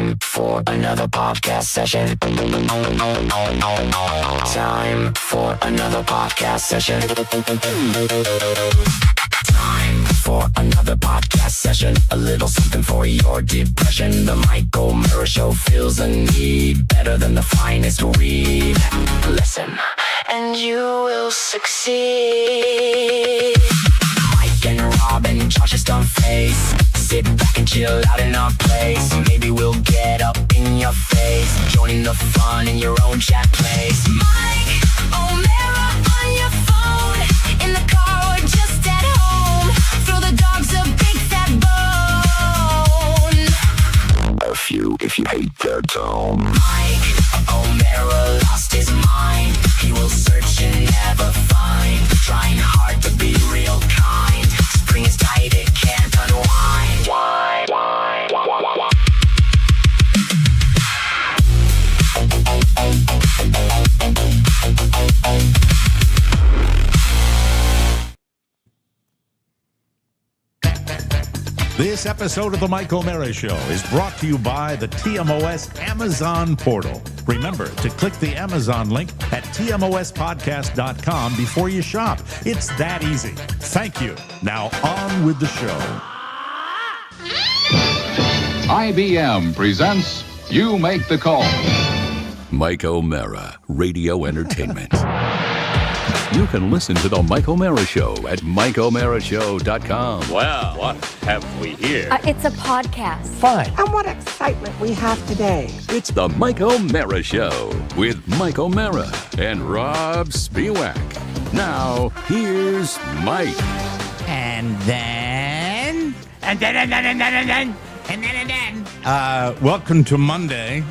Time for another podcast session. Time for another podcast session. Time for another podcast session. A little something for your depression. The Mike O'Meara Show feels a need better than the finest weed. Listen, and you will succeed. Mike and Rob and Josh's dumb face. Sit back and chill out in our place. Maybe we'll get up in your face. Join the fun in your own chat place. Mike O'Meara on your phone. In the car or just at home. Throw the dogs a big fat bone. F you if you hate their tone. Mike O'Meara lost his mind. He will search and never find. Trying hard to be real kind. Spring is tight, it can't unwind. This episode of the Mike O'Meara Show is brought to you by the TMOS Amazon portal. Remember to click the Amazon link at tmospodcast.com before you shop. It's that easy. Thank you. Now on with the show. IBM presents You Make the Call. Mike O'Meara, Radio Entertainment. You can listen to The Mike O'Meara Show at MikeO'MearaShow.com. Well, what have we here? It's a podcast. Fine. And what excitement we have today. It's The Mike O'Meara Show with Mike O'Meara and Rob Spiewak. Now, here's Mike. And then. Welcome to Monday.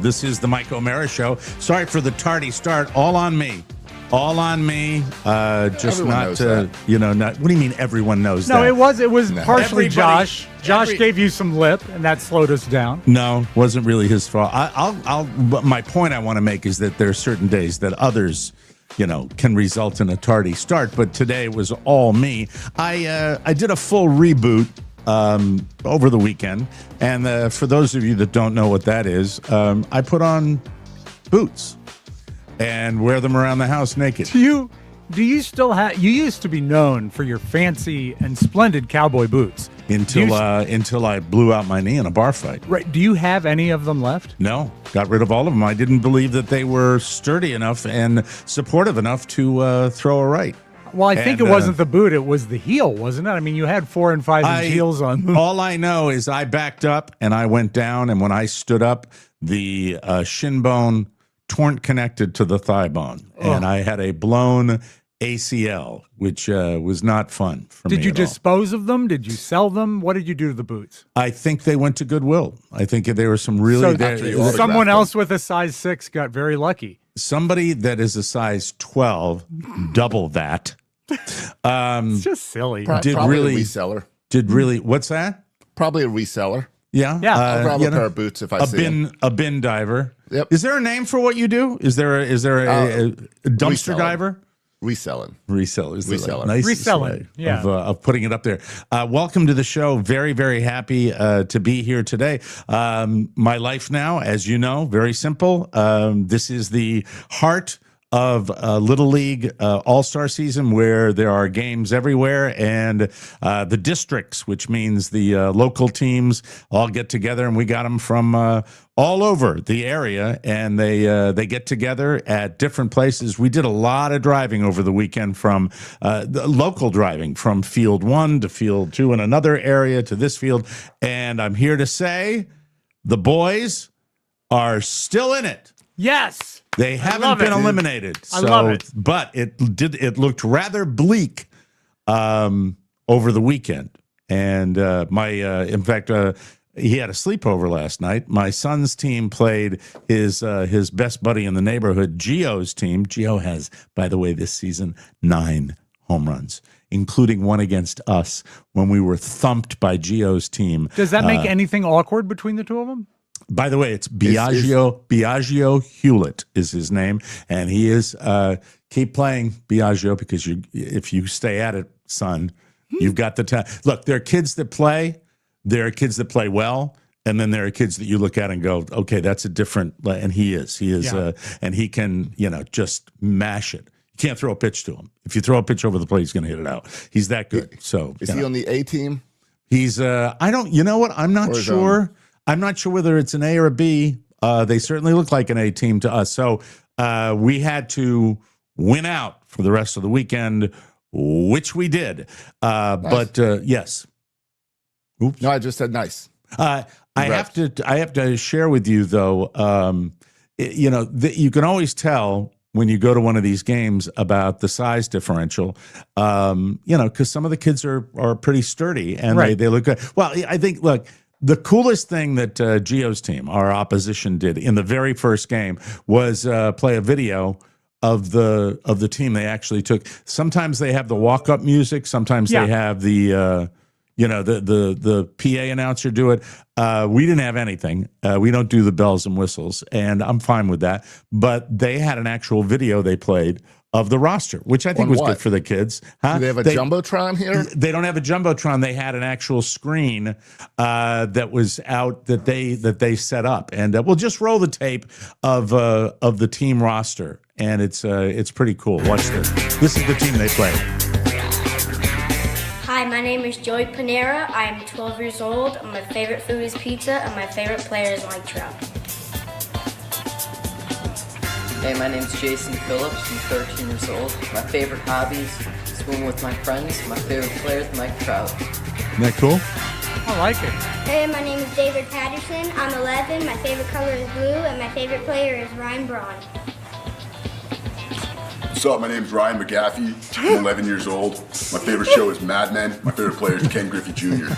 This is the Mike O'Meara Show. Sorry for the tardy start. All on me. All on me. Just everyone not, knows that. not. What do you mean everyone knows that? No, it was partially Everybody- Josh. Josh gave you some lip, and that slowed us down. No, wasn't really his fault. But my point I want to make is that there are certain days that others, can result in a tardy start. But today was all me. I did a full reboot over the weekend, and for those of you that don't know what that is, I put on boots and wear them around the house naked. Do you still have? You used to be known for your fancy and splendid cowboy boots. Until I blew out my knee in a bar fight. Right? Do you have any of them left? No, got rid of all of them. I didn't believe that they were sturdy enough and supportive enough to throw a right. Well, I think And, it wasn't the boot; it was the heel, wasn't it? I mean, you had 4 and 5 inch heels on them. All I know is I backed up and I went down, and when I stood up, the shin bone connected to the thigh bone, and I had a blown ACL, which was not fun for me. Did you at all. dispose of them? Did you sell them? What did you do to the boots? I think they went to Goodwill. I think there were some really. So someone else with a size 6 got very lucky. Somebody that is a size 12, double that. It's just silly. Did Probably really- a reseller. Did really? What's that? Probably a reseller. Yeah, Yeah. I'll grab a pair of boots if I see them. A bin diver. Yep. Is there a name for what you do? Is there a dumpster reseller. diver? Reselling. Resellers. Reseller. Nicest Reselling, way yeah. of putting it up there. Welcome to the show. Very, very happy to be here today. My life now, as you know, very simple. This is the heart of Little League All-Star season, where there are games everywhere, and the districts, which means the local teams, all get together, and we got them from all over the area, and they get together at different places. We did a lot of driving over the weekend, from the local driving from field 1 to field 2 in another area to this field, and I'm here to say the boys are still in it. Yes. They haven't been eliminated. I love it. But it looked rather bleak over the weekend. And in fact, he had a sleepover last night. My son's team played his best buddy in the neighborhood, Gio's team. Gio has, by the way, this season 9 home runs, including one against us when we were thumped by Gio's team. Does that make anything awkward between the two of them? By the way, it's Biagio Hewlett is his name, and he is keep playing Biagio, because if you stay at it, son, you've got the time. Look, there are kids that play well, And then there are kids that you look at and go, okay, that's a different, and he is, Yeah. and he can, just mash it. You can't throw a pitch to him. If you throw a pitch over the plate, he's going to hit it out. He's that good. So Is he on the A team? he's, I don't, you know what? I'm not sure. I'm not sure whether it's an A or a B. They certainly look like an A team to us. So we had to win out for the rest of the weekend, which we did. But yes. Oops. No, I just said nice. I have to share with you though. You can always tell when you go to one of these games about the size differential. Because some of the kids are pretty sturdy and Right. they look good. Well, I think the coolest thing that Gio's team, our opposition, did in the very first game was play a video of the team they actually took. Sometimes they have the walk up music. Sometimes they have the the PA announcer do it. We didn't have anything. We don't do the bells and whistles, and I'm fine with that. But they had an actual video they played of the roster, which I think On was what? good for the kids. Huh? Do they have a Jumbotron here? They don't have a Jumbotron. They had an actual screen that was out that they set up, and we'll just roll the tape of the team roster, and it's pretty cool. Watch this. This is the team they played. Hi, my name is Joey Panera. I am 12 years old. My favorite food is pizza, and my favorite player is Mike Trout. Hey, my name's Jason Phillips. I'm 13 years old. My favorite hobbies, swimming with my friends. My favorite player is Mike Trout. Isn't that cool? I like it. Hey, my name is David Patterson. I'm 11. My favorite color is blue, and my favorite player is Ryan Braun. What's up? My name's Ryan McGaffey. I'm 11 years old. My favorite show is Mad Men. My favorite player is Ken Griffey Jr.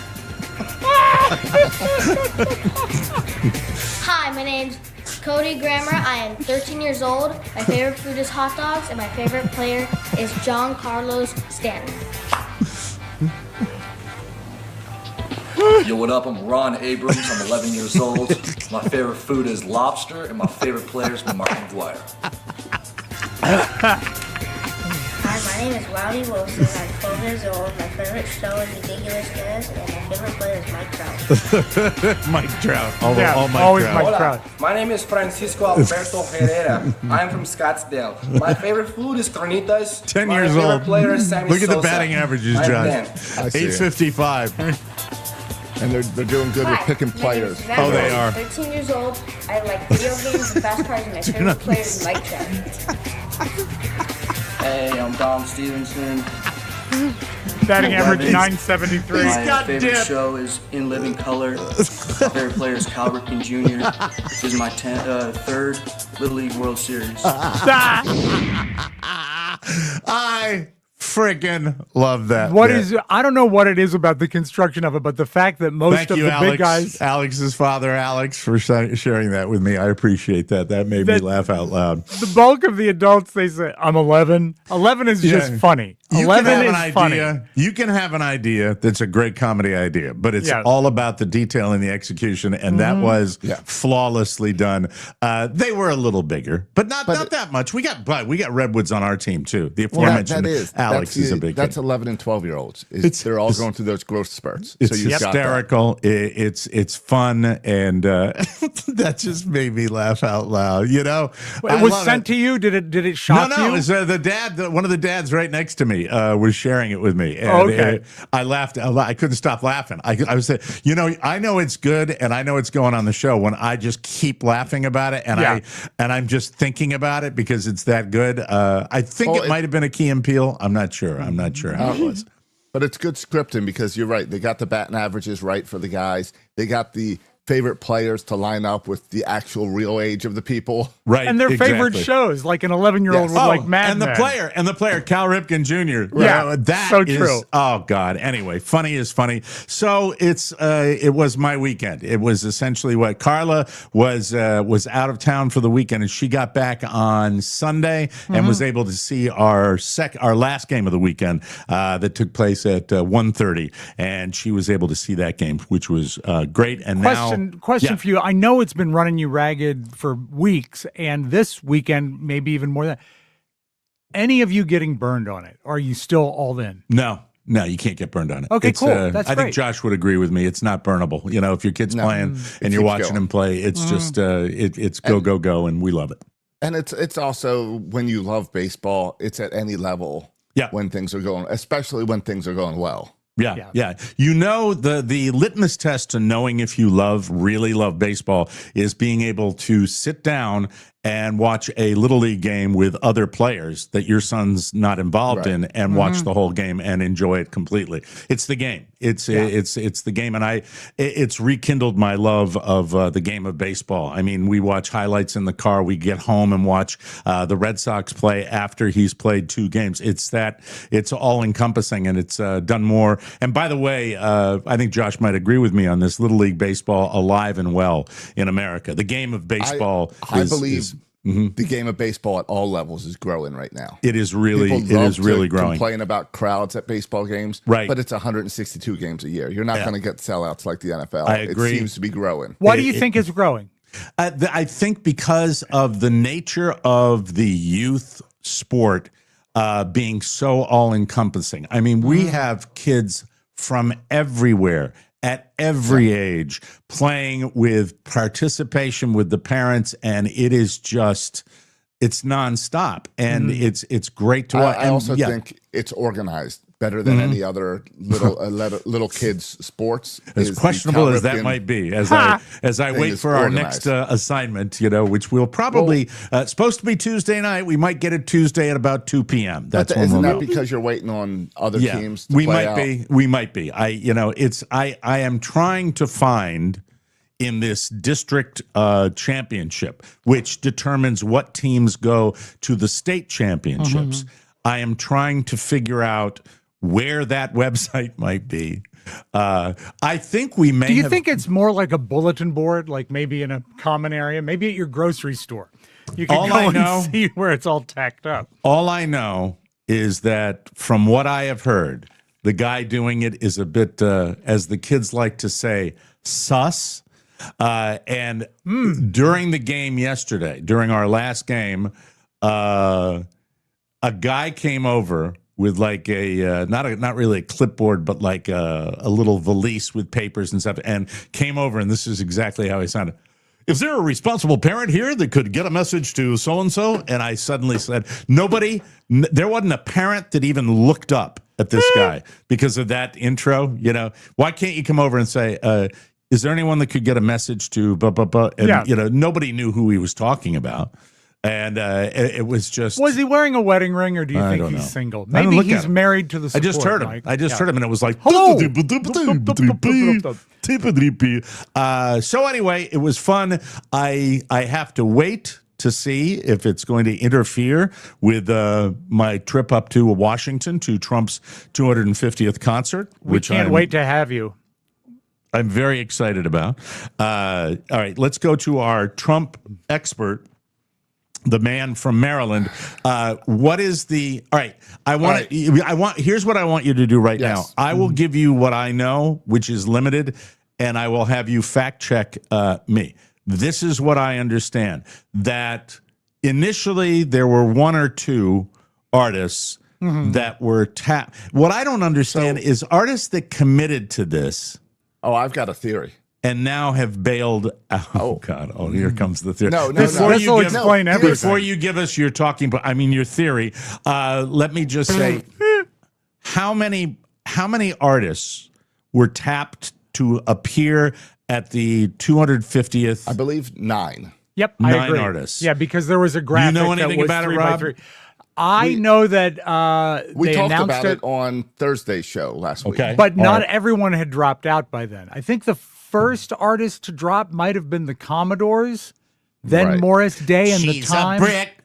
Hi, my name's Cody Grammer. I am 13 years old. My favorite food is hot dogs, and my favorite player is John Carlos Stanton. Yo, what up? I'm Ron Abrams. I'm 11 years old. My favorite food is lobster, and my favorite player is Mark McGuire. Hi, my name is Rowdy Wilson. I'm 12 years old. My favorite show is Ridiculous Guys, and my favorite player is Mike Trout. Mike Trout. Always Mike Trout. My name is Francisco Alberto Herrera. I'm from Scottsdale. My favorite food is carnitas. 10 My years favorite old. player is Sammy Look at the Sosa. batting averages, I'm Josh. Dan. I see it. 855. And they're doing good with Hi, picking my name players. is Zach. Oh, they I'm are. 13 years old. I like video games and fast cars, and my favorite player is Mike Trout. Hey, I'm Dom Stevenson. Batting average 11. 973. My favorite show is In Living Color. My favorite player is Cal Ripken Jr. This is my third Little League World Series. I freaking love that. I don't know what it is about the construction of it, but the fact that most Thank of you, the Alex. big guys. Alex's father, Alex, for sharing that with me. I appreciate that. That made me laugh out loud. The bulk of the adults, they say, I'm 11. 11 is just funny. You 11 can have is an funny. idea. You can have an idea that's a great comedy idea, but it's Yeah. all about the detail and the execution, and that was Yeah. flawlessly done. They were a little bigger, but not that much. We got Redwoods on our team too. The aforementioned Alex is a big That's kid. 11 and 12-year-olds. They're all going through those growth spurts. It's you've got that. hysterical. It's fun, and that just made me laugh out loud. It was sent to you. Did it shock you? No, it was the dad. One of the dads right next to me was sharing it with me. And okay. I laughed. I couldn't stop laughing. I was saying, I know it's good, and I know it's going on the show when I just keep laughing about it, and I'm just thinking about it because it's that good. I think it might have been a Key and Peele. I'm not sure. I'm not sure how it was. But it's good scripting because you're right. They got the batting averages right for the guys. They got the favorite players to line up with the actual real age of the people. Right. And their favorite shows, like an 11-year-old would like Mad and Men. the player, Cal Ripken Jr. Yeah, that so is, true. Oh God. Anyway, funny is funny. So it was my weekend. It was essentially what Carla was out of town for the weekend, and she got back on Sunday and was able to see our last game of the weekend that took place at 1:30, and she was able to see that game, which was great. And Question for you. I know it's been running you ragged for weeks, and this weekend, maybe even more than that. Any of you getting burned on it? Or are you still all in? No. No, you can't get burned on it. Okay, cool. That's I great. think Josh would agree with me. It's not burnable. You know, if your kid's playing and you're watching him play, it's just it's go, and we love it. And it's also when you love baseball, it's at any level. Yeah. When things are going, especially when things are going well. Yeah. You know, the litmus test to knowing if you really love baseball is being able to sit down and watch a Little League game with other players that your son's not involved in and watch the whole game and enjoy it completely. It's the game. It's the game. And it's rekindled my love of the game of baseball. I mean, we watch highlights in the car. We get home and watch the Red Sox play after he's played 2 games. It's all encompassing, and it's done more. And by the way, I think Josh might agree with me on this. Little League baseball alive and well in America. The game of baseball I believe the game of baseball at all levels is growing right now. It is really growing. Complain about crowds at baseball games, right? But it's 162 games a year. You're not going to get sellouts like the NFL. I agree. It seems to be growing. Why do you think it's growing? I think because of the nature of the youth sport being so all-encompassing. I mean, we have kids from everywhere at every age playing with participation with the parents, and it is just it's nonstop, and it's great to watch. I also think it's organized better than any other little kids sports. As questionable as that might be, as I wait for our next assignment, which we'll probably supposed to be Tuesday night. We might get it Tuesday at about 2 p.m. That's when isn't that because you're waiting on other teams to play out? We might be. I am trying to find in this district championship, which determines what teams go to the state championships. I am trying to figure out where that website might be. I think we may. Do you think it's more like a bulletin board, like maybe in a common area, maybe at your grocery store? You can go and see where it's all tacked up. All I know is that from what I have heard, the guy doing it is a bit, as the kids like to say, sus. And during the game yesterday, during our last game, a guy came over with like a not really a clipboard, but like a little valise with papers and stuff, and came over, and this is exactly how he sounded. Is there a responsible parent here that could get a message to so-and-so? And I suddenly said, there wasn't a parent that even looked up at this guy because of that intro. Why can't you come over and say, is there anyone that could get a message to blah, blah, blah? And, nobody knew who he was talking about. And it was just... Was he wearing a wedding ring, or do you think he's single? Maybe he's married to the support. I just heard him. Mike. I just heard him, and it was like... Hello! So anyway, it was fun. I have to wait to see if it's going to interfere with my trip up to Washington to Trump's 250th concert. We can't wait to have you. I'm very excited about. All right, let's go to our Trump expert, the man from Maryland. What is the... All right, here's what I want you to do right now. I will give you what I know, which is limited, and I will have you fact check me. This is what I understand, that initially there were 1 or 2 artists that were tapped. What I don't understand is artists that committed to this. Oh, I've got a theory. And now have bailed. Oh God! Oh, here comes the theory. This will explain everything. Before you give us your your theory, let me just say, how many artists were tapped to appear at the 250th? I believe 9. Yep, 9 I agree. artists. Yeah, because there was a graphic. You know anything that was about it, 3 Rob? by 3. I know that we talked announced about it on Thursday's show last week. But not everyone had dropped out by then. I think the first artist to drop might have been the Commodores, then Morris Day and the Time. She's a brick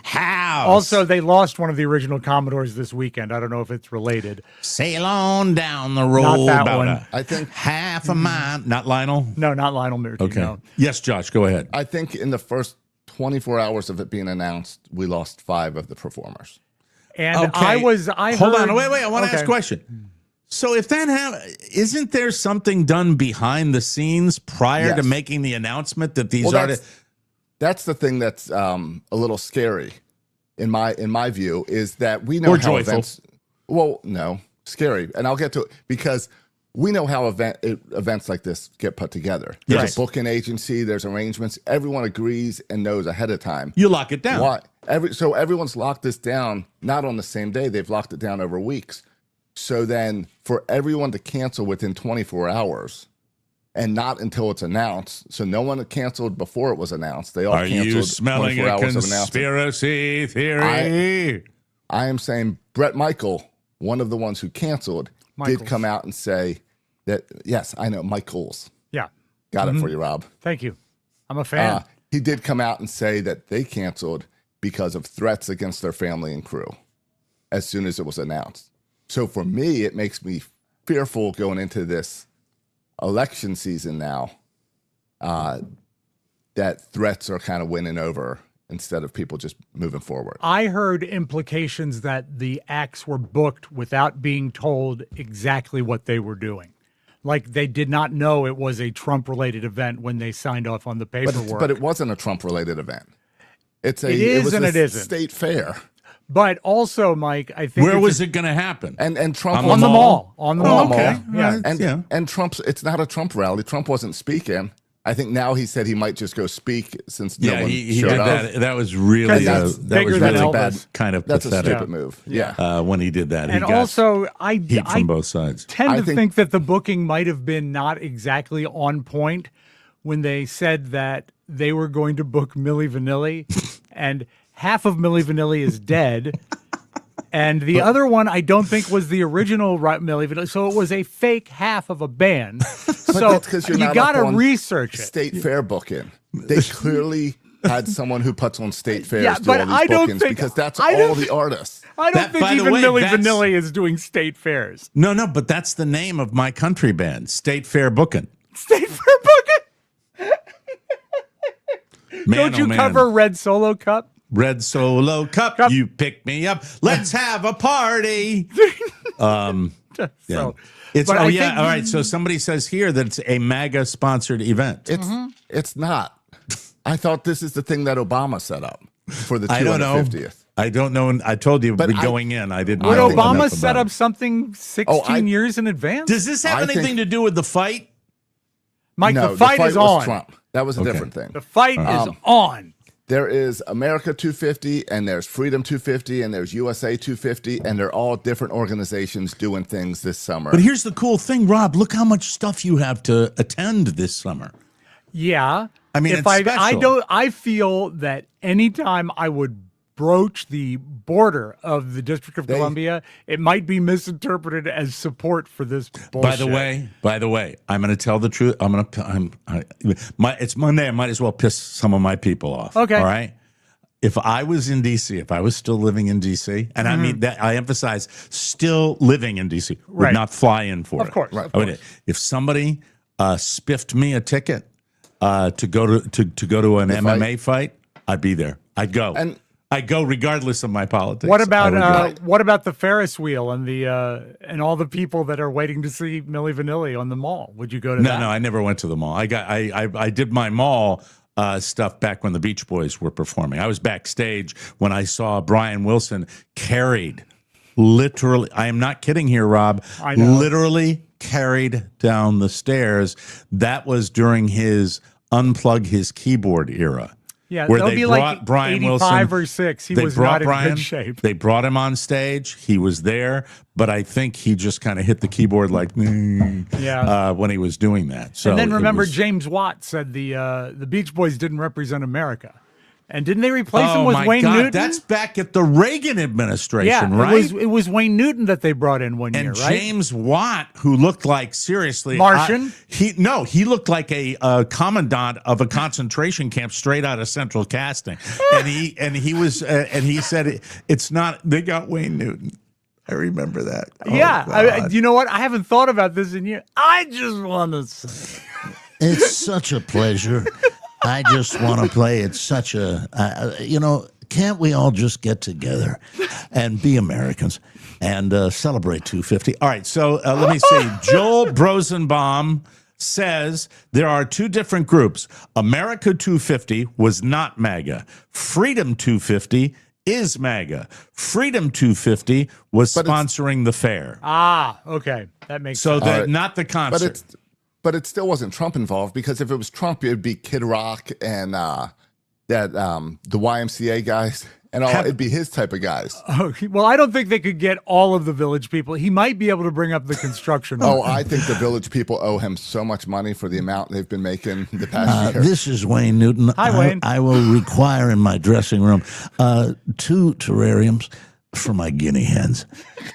house. Also, they lost one of the original Commodores this weekend. I don't know if it's related. Sail on down the road. Not that about one. I think half a mile. Not Lionel? No, not Lionel Mirty. Okay. No. Yes, Josh, go ahead. I think in the first 24 hours of it being announced, we lost 5 of the performers. And I Hold on, wait. I want to ask a question. So if that isn't there something done behind the scenes prior to making the announcement that these artists? That's the thing that's a little scary in my view, is that we know or how joyful. events. Well, no, scary. And I'll get to it because we know how events like this get put together. There's a booking agency, there's arrangements. Everyone agrees and knows ahead of time. You lock it down. Why? So everyone's locked this down, not on the same day. They've locked it down over weeks. So then for everyone to cancel within 24 hours and not until it's announced. So no one canceled before it was announced. They all Are canceled. you smelling 24 a hours of conspiracy theory? I am saying Brett Michael, one of the ones who canceled, did come out and say that, yes, I know, Michaels. Yeah. Got it for you, Rob. Thank you. I'm a fan. He did come out and say that they canceled because of threats against their family and crew as soon as it was announced. So for me, it makes me fearful going into this election season now that threats are kind of winning over instead of people just moving forward. I heard implications that the acts were booked without being told exactly what they were doing. Like they did not know it was a Trump-related event when they signed off on the paperwork. But it wasn't a Trump-related event. It is and it isn't. State fair. But also, Mike, I think where was it going to happen? And Trump on the mall. On the mall. Okay. Yeah. And Trump's. It's not a Trump rally. Trump wasn't speaking. I think now he said he might just go speak since no one he showed did up. that. That was really that's really bad. Kind of That's pathetic. a stupid move. Yeah. When he did that, And also, I heat from both sides. tend to think that the booking might have been not exactly on point when they said that they were going to book Milli Vanilli, and half of Milli Vanilli is dead. And the other one, I don't think was the original Milli Vanilli. So it was a fake half of a band. So that's 'cause you're you not got to up on research it. State fair booking. They clearly had someone who puts on state fairs Yeah, do but all these I don't bookings think- because that's I don't all think- the artists. I don't think by the even way, Milli that's- Vanilli is doing state fairs. No, but that's the name of my country band, State Fair Booking. State fair booking? Man, Don't you oh, man. cover Red Solo Cup? Red Solo Cup, you pick me up. Let's have a party. Yeah. So, It's but all I right. think- So somebody says here that it's a MAGA sponsored event. It's not. I thought this is the thing that Obama set up for the 250th. I don't know. I don't know. I told you going in. I didn't. Would know enough Obama about set it. up something 16 years in advance? Does this have anything to do with the fight? Mike, No, the fight is was on. Trump. That was a different thing. The fight is on. There is America 250, and there's Freedom 250, and there's USA 250, and they're all different organizations doing things this summer. But here's the cool thing, Rob. Look how much stuff you have to attend this summer. Yeah. I mean, if it's I special. I feel that anytime I would broach the border of the District of Columbia, it might be misinterpreted as support for this bullshit. By the way, I'm going to tell the truth. It's Monday. I might as well piss some of my people off. Okay. All right. If I was in DC, if I was still living in DC, and I mean that, I emphasize still living in DC, would Right. not fly in for Of it. course, Right. of course. If somebody spiffed me a ticket to go to an MMA fight, I'd be there. I'd go. And I'd go regardless of my politics. What I would about go. what about the Ferris wheel and the and all the people that are waiting to see Milli Vanilli on the mall? Would you go to that? No, I never went to the mall. I did my mall stuff back when the Beach Boys were performing. I was backstage when I saw Brian Wilson carried, literally, I am not kidding here, Rob, I know. literally carried down the stairs. That was during his unplug his keyboard era. Yeah, where that'll they be brought like Brian 85 Wilson. or 6. He They was brought not in Brian, good shape. They brought him on stage. He was there, but I think he just kind of hit the keyboard like when he was doing that. So and then it remember, was- James Watt said the Beach Boys didn't represent America. And didn't they replace him Oh with my Wayne God, Newton? that's back at the Reagan administration, yeah, right? it was Wayne Newton that they brought in one year, And right? James Watt, who looked like seriously Martian? he looked like a commandant of a concentration camp straight out of Central Casting, and he said it's not. They got Wayne Newton. I remember that. Oh, yeah, God. you know what? I haven't thought about this in years. I just want to say, It's such a pleasure. I just want to play. It's such a, can't we all just get together and be Americans and celebrate 250? All right, so let me see. Joel Brosenbaum says there are two different groups. America 250 was not MAGA. Freedom 250 is MAGA. Freedom 250 was sponsoring the fair. Ah, okay. That makes So sense. not the concert. But it still wasn't Trump involved, because if it was Trump, it'd be Kid Rock and the YMCA guys and all. It'd be his type of guys. Oh, well, I don't think they could get all of the Village people. He might be able to bring up the construction. I think the Village people owe him so much money for the amount they've been making the past year. This is Wayne Newton. Hi, Wayne. I will require in my dressing room 2 terrariums for my guinea hens,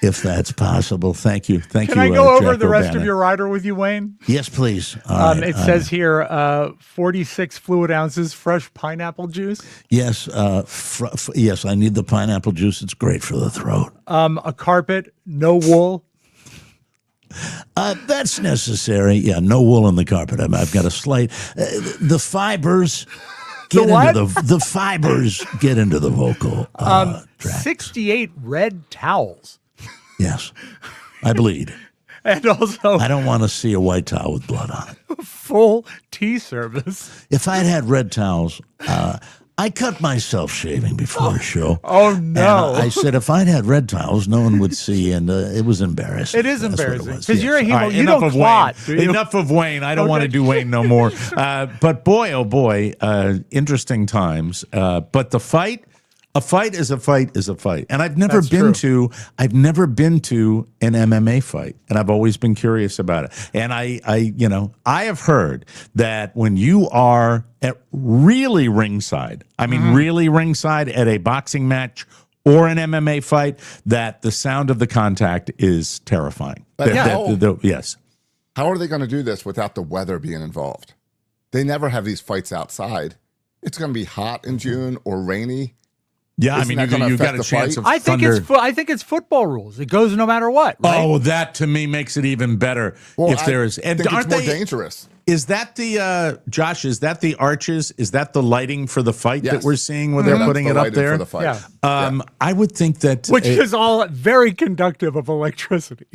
if that's possible. Thank you. Thank you. Can I go over Jack the rest O'Bannon. of your rider with you, Wayne? Yes, please. All right. It says here 46 fluid ounces fresh pineapple juice. Yes, yes, I need the pineapple juice. It's great for the throat. A carpet, no wool. That's necessary. Yeah, no wool on the carpet. I've got a slight. The fibers get into the fibers get into the vocal. Tract. 68 red towels. Yes, I bleed. And also, I don't want to see a white towel with blood on it. Full tea service. If I'd had red towels, I cut myself shaving before a show. Oh, no. And I said if I'd had red towels, no one would see, and it was embarrassing. It is That's what embarrassing. was, Because yes. you're a hemo. All right, You enough don't of clot, Wayne. do you? Enough of Wayne. I don't want to do Wayne no more. But boy, oh boy, interesting times. But the fight, a fight is a fight is a fight. And I've never been to an MMA fight, and I've always been curious about it. And I have heard that when you are at really ringside, I mean really ringside at a boxing match or an MMA fight, that the sound of the contact is terrifying. But Yes. How are they going to do this without the weather being involved? They never have these fights outside. It's going to be hot in June or rainy. Yeah, Isn't I that mean, gonna you got affect a the chance fight? of I think thunder. I think it's football rules. It goes no matter what. Right? Oh, that to me makes it even better. Well, if there is, I and think aren't it's more they? dangerous. Is that the Josh? Is that the arches? Is that the lighting for the fight that Yes. we're seeing where Yeah, they're that's putting the it up lighting there? for the fight. Yeah. I would think that Which is all very conductive of electricity.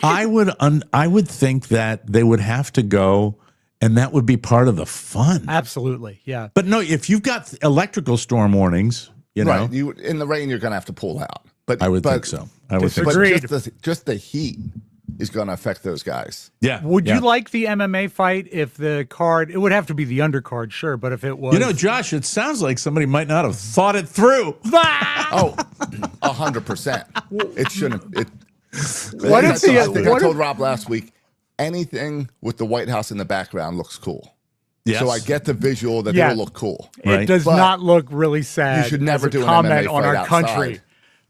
I would think that they would have to go, and that would be part of the fun. Absolutely, yeah. But no, if you've got electrical storm warnings, you know, Right. In the rain, you're going to have to pull out. But I would think so. I would think But so. Agreed. just the heat is going to affect those guys. Yeah. Would yeah. you like the MMA fight if the card? It would have to be the undercard, sure. But if it was, You know, Josh, it sounds like somebody might not have thought it through. Oh, 100%. It shouldn't. What if I think I told Rob last week, anything with the White House in the background looks cool. Yes. So I get the visual that Yeah. it'll look cool. it Right. does But not look really sad. you should never as a do an comment MMA on fight our country.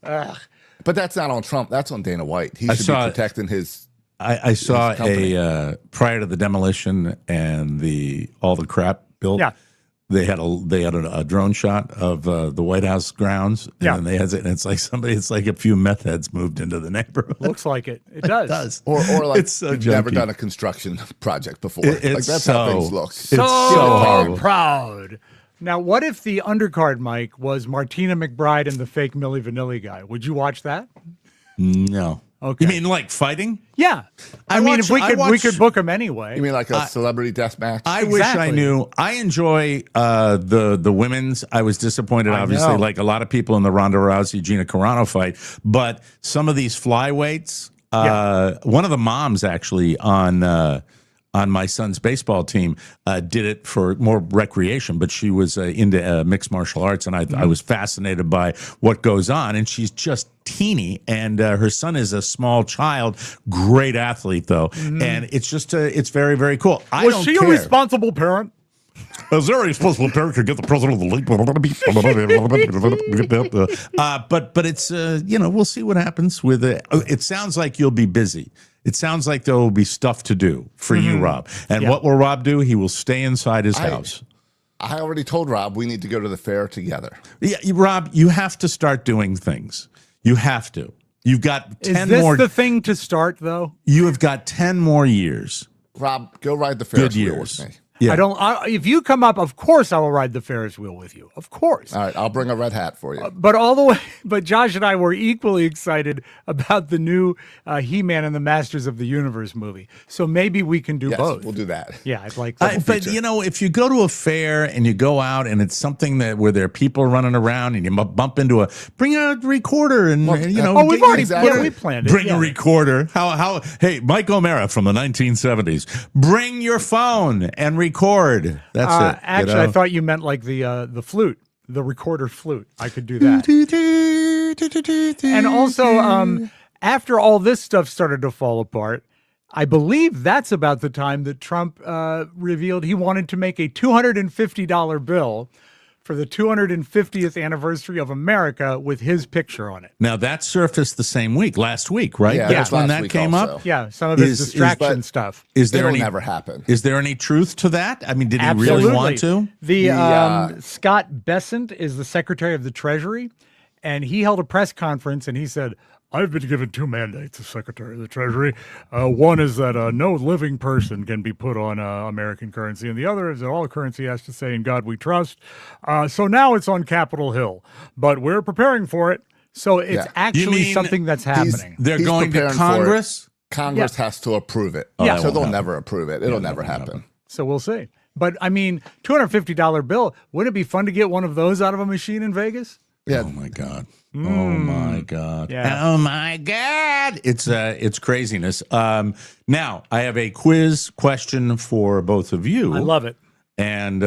outside. But that's not on Trump. That's on Dana White. He I should saw be it. protecting his. I saw company. prior to the demolition and all the crap built. Yeah. They had a drone shot of the White House grounds. And Yeah. then they had it, and it's like a few meth heads moved into the neighborhood. Looks like it. It does. It does. Or like It's so you've never junky. done a construction project before. It's like that's how so- things look. It's So, so horrible. proud. Now, what if the undercard mic was Martina McBride and the fake Milli Vanilli guy? Would you watch that? No. Okay. You mean like fighting? Yeah. I mean, if we could book him anyway. You mean like a celebrity death match? I wish I Exactly. knew. I enjoy the women's. I was disappointed, I obviously, know. like a lot of people in the Ronda Rousey Gina Carano fight. But some of these flyweights. One of the moms actually on my son's baseball team did it for more recreation, but she was into mixed martial arts, and I was fascinated by what goes on. And she's just teeny, and her son is a small child, great athlete though, and it's just it's very, very cool. I Was don't she care. a responsible parent? Is there a responsible parent could get the president of the league? But it's we'll see what happens with it. It sounds like you'll be busy. It sounds like there will be stuff to do for you, Rob. And what will Rob do? He will stay inside his house. I already told Rob we need to go to the fair together. Yeah, Rob, you have to start doing things. You have to. You've got 10 Is this more. the thing to start, though? You have got 10 more years. Rob, go ride the Ferris Good wheel years. with me. Yeah. If you come up, of course I will ride the Ferris wheel with you. Of course. All right, I'll bring a red hat for you. But Josh and I were equally excited about the new He-Man and the Masters of the Universe movie. So maybe we can do Yes, both. we'll do that. Yeah, I'd like that. But if you go to a fair and you go out and it's something where there are people running around and you bump into bring a recorder and we've already we planned it. Bring a recorder. Hey, Mike O'Mara from the 1970s. Bring your phone and record. That's it. Actually, I thought you meant like the flute, the recorder flute. I could do that. And also, after all this stuff started to fall apart, I believe that's about the time that Trump revealed he wanted to make a $250 bill for the 250th anniversary of America with his picture on it. Now, that surfaced the same week, last week, right? Yeah, That's when last that week came also. up? Yeah, some of his distraction stuff. It'll never happen. Is there any truth to that? I mean, did he Absolutely. really want to? Scott Bessent is the Secretary of the Treasury, and he held a press conference and he said, I've been given two mandates as Secretary of the Treasury. One is that no living person can be put on American currency, and the other is that all currency has to say, in God we trust. So now it's on Capitol Hill, but we're preparing for it. So it's actually something that's happening. They're going to Congress? Congress has to approve it. Yeah. So they'll never approve it. It'll never happen. So we'll see. But, I mean, $250 bill, wouldn't it be fun to get one of those out of a machine in Vegas? Yeah. Oh, my God. Oh my God! Yeah. Oh my God! It's craziness. Now I have a quiz question for both of you. I love it. And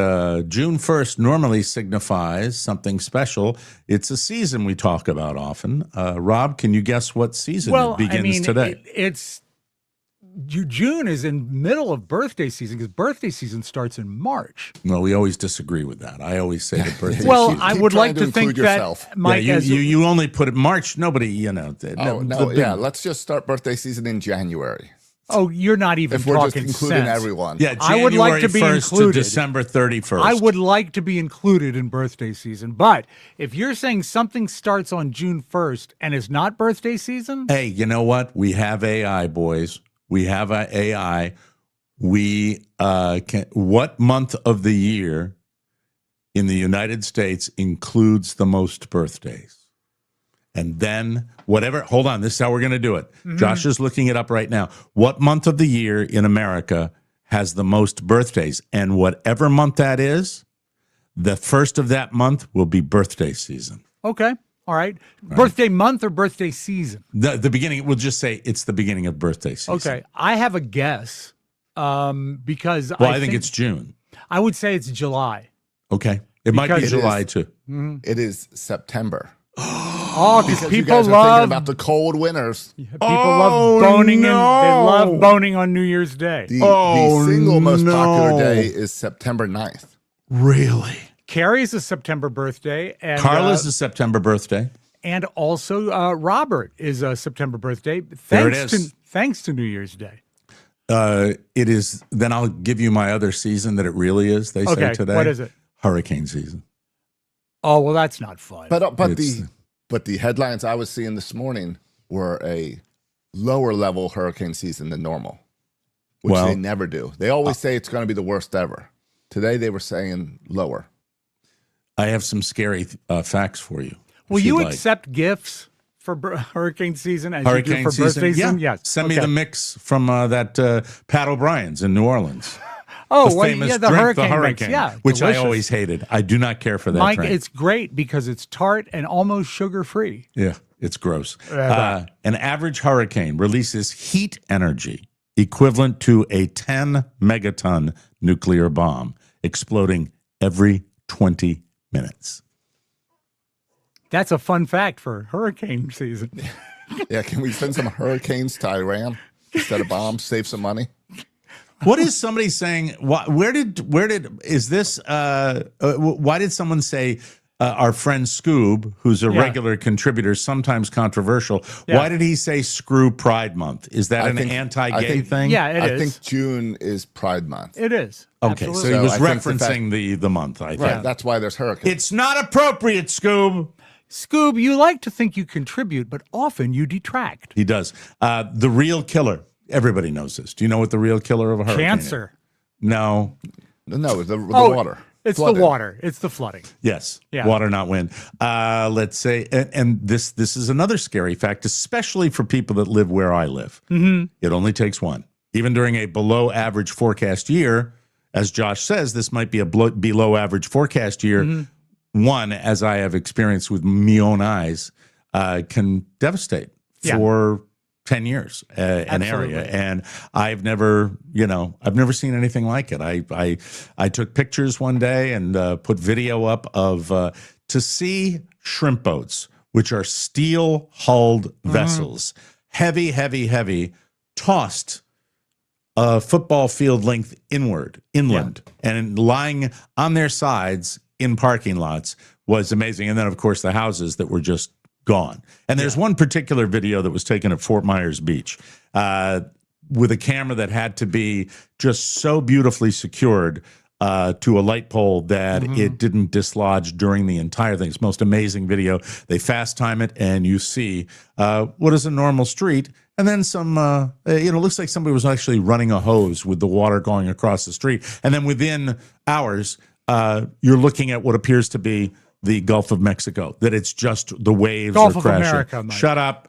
June 1st normally signifies something special. It's a season we talk about often. Rob, can you guess what season it begins today? June is in middle of birthday season because birthday season starts in March. Well, we always disagree with that. I always say that birthday. Well, season. I would like to think that, Mike, you only put it March. Nobody, let's just start birthday season in January. Oh, you're not even if we're talking just including sense. everyone. Yeah, January I would like to be 1st included. to December 31st. I would like to be included in birthday season. But if you're saying something starts on June 1st and is not birthday season? Hey, you know what? We have AI, boys. We have AI. We what month of the year in the United States includes the most birthdays? And then whatever, hold on, this is how we're going to do it. Mm-hmm. Josh is looking it up right now. What month of the year in America has the most birthdays? And whatever month that is, the first of that month will be birthday season. Okay. All right. Birthday month or birthday season? The beginning, we'll just say it's the beginning of birthday season. Okay. I have a guess because I think it's June. I would say it's July. Okay. It might be July too. It is September. Oh, because people you guys are love thinking about the cold winters. People love boning they love boning on New Year's Day. The single most popular day is September 9th. Really? Carrie's a September birthday. And Carla's a September birthday. And also Robert is a September birthday. Thanks to New Year's Day. It is. Then I'll give you my other season that it really is. They say today. What is it? Hurricane season. Oh, well, that's not fun. But the headlines I was seeing this morning were a lower level hurricane season than normal, which they never do. They always say it's going to be the worst ever. Today they were saying lower. I have some scary facts for you. Will you accept gifts for hurricane season as hurricane you do for birthday season? Yeah. Yes. Send me the mix from that Pat O'Brien's in New Orleans. Oh, the famous the drink, hurricane, the hurricane, mix. which delicious. I always hated. I do not care for that Mike, drink. it's great because it's tart and almost sugar-free. Yeah, it's gross. An average hurricane releases heat energy equivalent to a 10 megaton nuclear bomb, exploding every 20 minutes. That's a fun fact for hurricane season. Yeah, can we send some hurricanes to Iran instead of bombs? Save some money. What is somebody saying? Why did someone say our friend Scoob, who's a regular contributor, sometimes controversial? Yeah. Why did he say screw Pride Month? Is that an anti-gay thing? Yeah, it is. I think June is Pride Month. It is. Okay, Absolutely. so he was referencing the month, I think. Right, that's why there's hurricanes. It's not appropriate, Scoob. Scoob, you like to think you contribute, but often you detract. He does. The real killer. Everybody knows this. Do you know what the real killer of a hurricane is? Cancer. No. No, the water. It's Flooding. the water. It's the flooding. Yes. Yeah. Water, not wind. Let's say, and this is another scary fact, especially for people that live where I live. Mm-hmm. It only takes one. Even during a below average forecast year, as Josh says, this might be a below average forecast year. Mm-hmm. One, as I have experienced with my own eyes, can devastate for 10 years an area. And I've never seen anything like it. I took pictures one day and put video up of to see shrimp boats, which are steel hulled vessels, heavy, tossed a football field length inland, and lying on their sides in parking lots was amazing. And then, of course, the houses that were just gone. And there's one particular video that was taken at Fort Myers Beach with a camera that had to be just so beautifully secured to a light pole that it didn't dislodge during the entire thing. It's the most amazing video. They fast time it, and you see what is a normal street, and then some, looks like somebody was actually running a hose with the water going across the street. And then within hours, you're looking at what appears to be the Gulf of Mexico, that it's just the waves Gulf are of crashing. America, Mike. Shut up.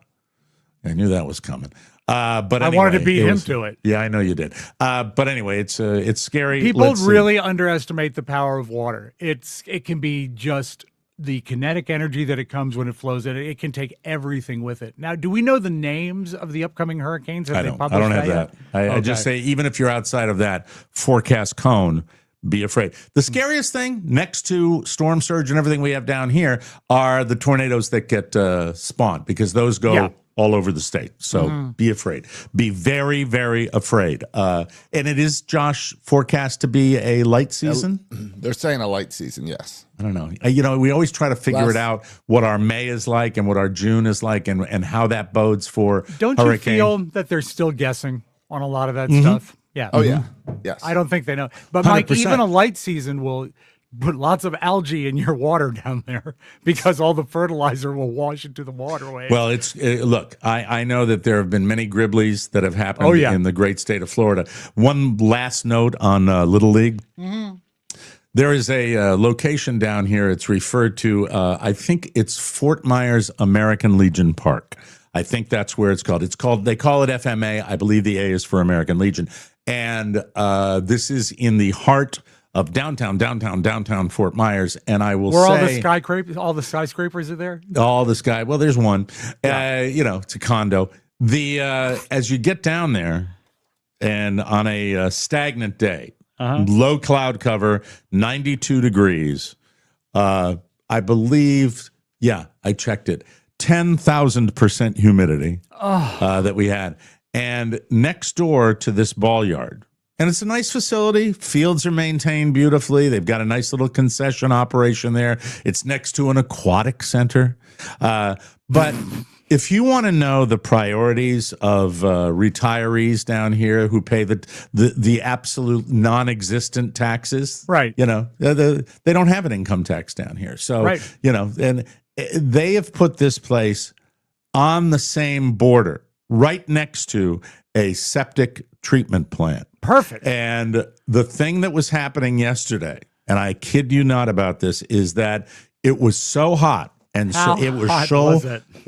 I knew that was coming. But I wanted to beat him to it. Yeah, I know you did. But anyway, it's scary. People really underestimate the power of water. It can be just the kinetic energy that it comes when it flows in. It can take everything with it. Now, do we know the names of the upcoming hurricanes? I don't have that. I just say, even if you're outside of that forecast cone, be afraid. The scariest thing, next to storm surge and everything we have down here, are the tornadoes that get spawned, because those go all over the state. So be afraid. Be very, very afraid. And it is, Josh, forecast to be a light season? They're saying a light season, yes. I don't know. We always try to figure it out, what our May is like and what our June is like, and how that bodes for Don't hurricane. you feel that they're still guessing on a lot of that stuff? Yeah. Oh, yeah. Yes. I don't think they know. But, Mike, 100%. even a light season will put lots of algae in your water down there because all the fertilizer will wash into the waterway. Well, look, I know that there have been many Gribblies that have happened in the great state of Florida. One last note on Little League. There is a location down here. It's referred to, I think it's Fort Myers American Legion Park. I think that's where it's called. They call it FMA. I believe the A is for American Legion. And this is in the heart of downtown Fort Myers. And I will say, all the skyscrapers are there. Well, there's one. It's a condo. As you get down there, and on a stagnant day, low cloud cover, 92 degrees. I believe, I checked it. 10,000% humidity that we had. And next door to this ball yard, and it's a nice facility. Fields are maintained beautifully. They've got a nice little concession operation there. It's next to an aquatic center. But if you want to know the priorities of retirees down here who pay the absolute non-existent taxes, right? They don't have an income tax down here. So, and they have put this place on the same border, right next to a septic treatment plant. Perfect. And the thing that was happening yesterday, and I kid you not about this, is that it was so hot, and it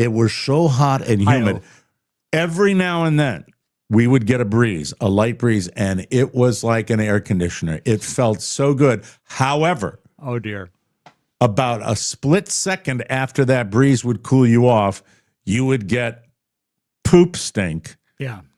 was so hot and humid. Every now and then we would get a light breeze, and it was like an air conditioner. It felt so good. However, oh dear, about a split second after that breeze would cool you off, you would get poop stink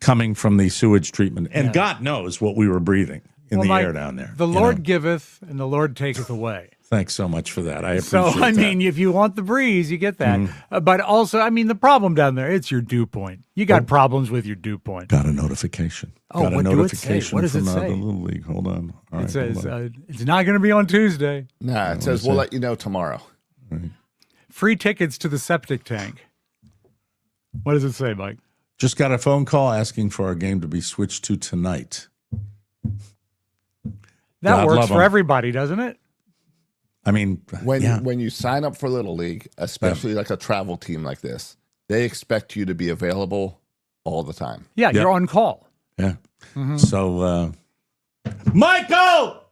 coming from the sewage treatment. And God knows what we were breathing in the air down there. The Lord giveth and the Lord taketh away. Thanks so much for that. I appreciate that. So, if you want the breeze, you get that. But also, the problem down there, it's your dew point. You got problems with your dew point. Got a notification. What does it say? From the Little League. Hold on. All right, it says, it's not going to be on Tuesday. Nah, it says we'll let you know tomorrow. Right. Free tickets to the septic tank. What does it say, Mike? Just got a phone call asking for our game to be switched to tonight. That works for everybody, doesn't it? When you sign up for Little League, especially like a travel team like this, they expect you to be available all the time. Yeah, you're on call. Yeah. So, Michael!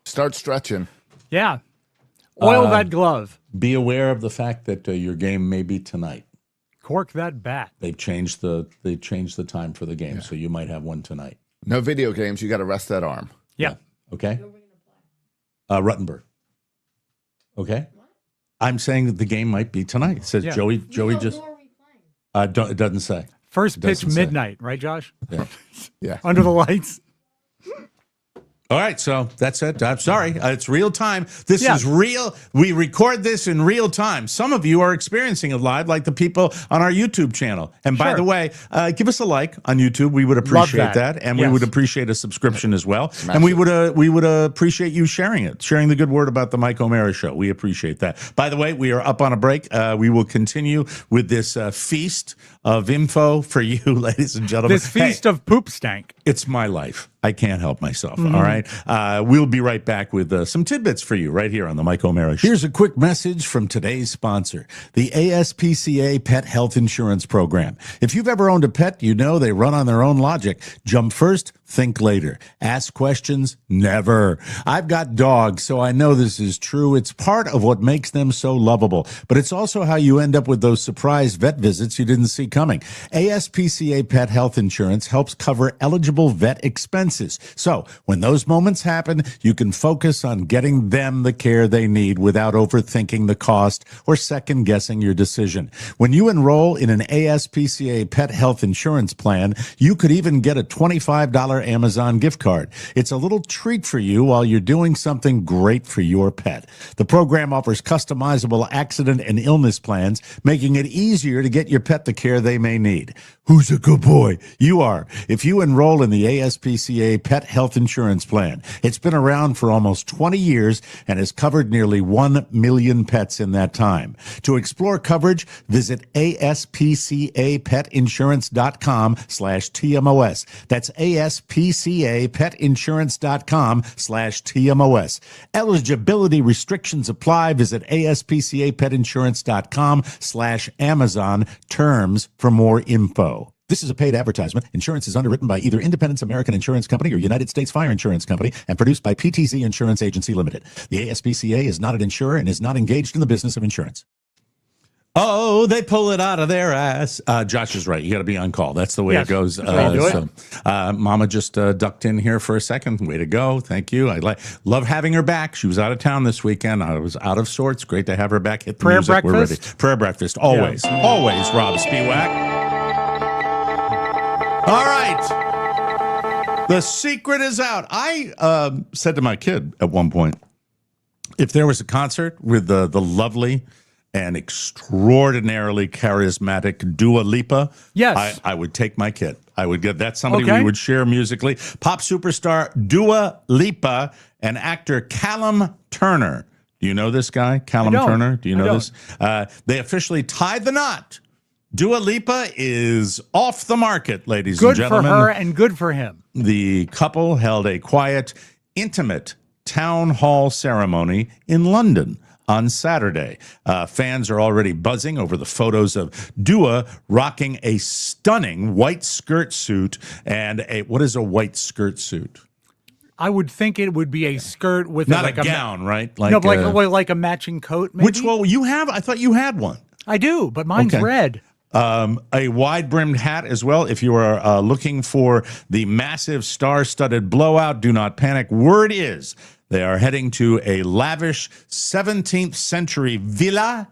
Start stretching. Yeah. Oil that glove. Be aware of the fact that your game may be tonight. Cork that bat. They've changed the time for the game, so you might have one tonight. No video games. You got to rest that arm. Yeah. Okay. Ruttenberg. Okay. I'm saying that the game might be tonight. It says Joey just. It doesn't say. First pitch midnight, right, Josh? Yeah. Yeah. Under the lights. All right, so that's it. I'm sorry. It's real time. This is real. We record this in real time. Some of you are experiencing it live, like the people on our YouTube channel. And by the way, give us a like on YouTube. We would appreciate that. And we would appreciate a subscription as well. And we would appreciate you sharing it, sharing the good word about the Mike O'Mara Show. We appreciate that. By the way, we are up on a break. We will continue with this feast of info for you, ladies and gentlemen. This feast of poop stank. It's my life. I can't help myself. All right. We'll be right back with some tidbits for you right here on the Mike O'Mara Show. Here's a quick message from today's sponsor, the ASPCA Pet Health Insurance Program. If you've ever owned a pet, you know they run on their own logic. Jump first, think later. Ask questions, never. I've got dogs, so I know this is true. It's part of what makes them so lovable, but it's also how you end up with those surprise vet visits you didn't see coming. ASPCA Pet Health Insurance helps cover eligible vet expenses. So when those moments happen, you can focus on getting them the care they need without overthinking the cost or second guessing your decision. When you enroll in an ASPCA Pet Health Insurance plan, you could even get a $25 Amazon gift card. It's a little treat for you while you're doing something great for your pet. The program offers customizable accident and illness plans, making it easier to get your pet the care they may need. Who's a good boy? You are. If you enroll in the ASPCA Pet Health Insurance Plan, it's been around for almost 20 years and has covered nearly 1 million pets in that time. To explore coverage, visit aspcapetinsurance.com/TMOS. That's aspcapetinsurance.com/TMOS. Eligibility restrictions apply. Visit aspcapetinsurance.com/Amazon. Terms for more info. This is a paid advertisement. Insurance is underwritten by either Independence American Insurance Company or United States Fire Insurance Company and produced by PTZ Insurance Agency Limited. The ASPCA is not an insurer and is not engaged in the business of insurance. Oh, they pull it out of their ass. Josh is right. You got to be on call. That's the way it goes. Mama just ducked in here for a second. Way to go. Thank you. I love having her back. She was out of town this weekend. I was out of sorts. Great to have her back. Hit the prayer music. Breakfast? We're ready. Prayer breakfast. Always. Yeah. Always, Rob Spiewak. All right. The secret is out. I said to my kid at one point, if there was a concert with the lovely and extraordinarily charismatic Dua Lipa, yes, I would take my kid. I would get that's somebody we would share musically. Pop superstar Dua Lipa and actor Callum Turner. Do you know this guy, Callum Turner? Do you know this? They officially tied the knot. Dua Lipa is off the market, ladies and gentlemen. Good for her and good for him. The couple held a quiet, intimate town hall ceremony in London on Saturday. Fans are already buzzing over the photos of Dua rocking a stunning white skirt suit and what is a white skirt suit? I would think it would be a skirt with not like a gown, right? Like a matching coat, maybe? You have? I thought you had one. I do, but mine's red. A wide-brimmed hat as well. If you are looking for the massive star-studded blowout, do not panic. Word is they are heading to a lavish 17th century villa,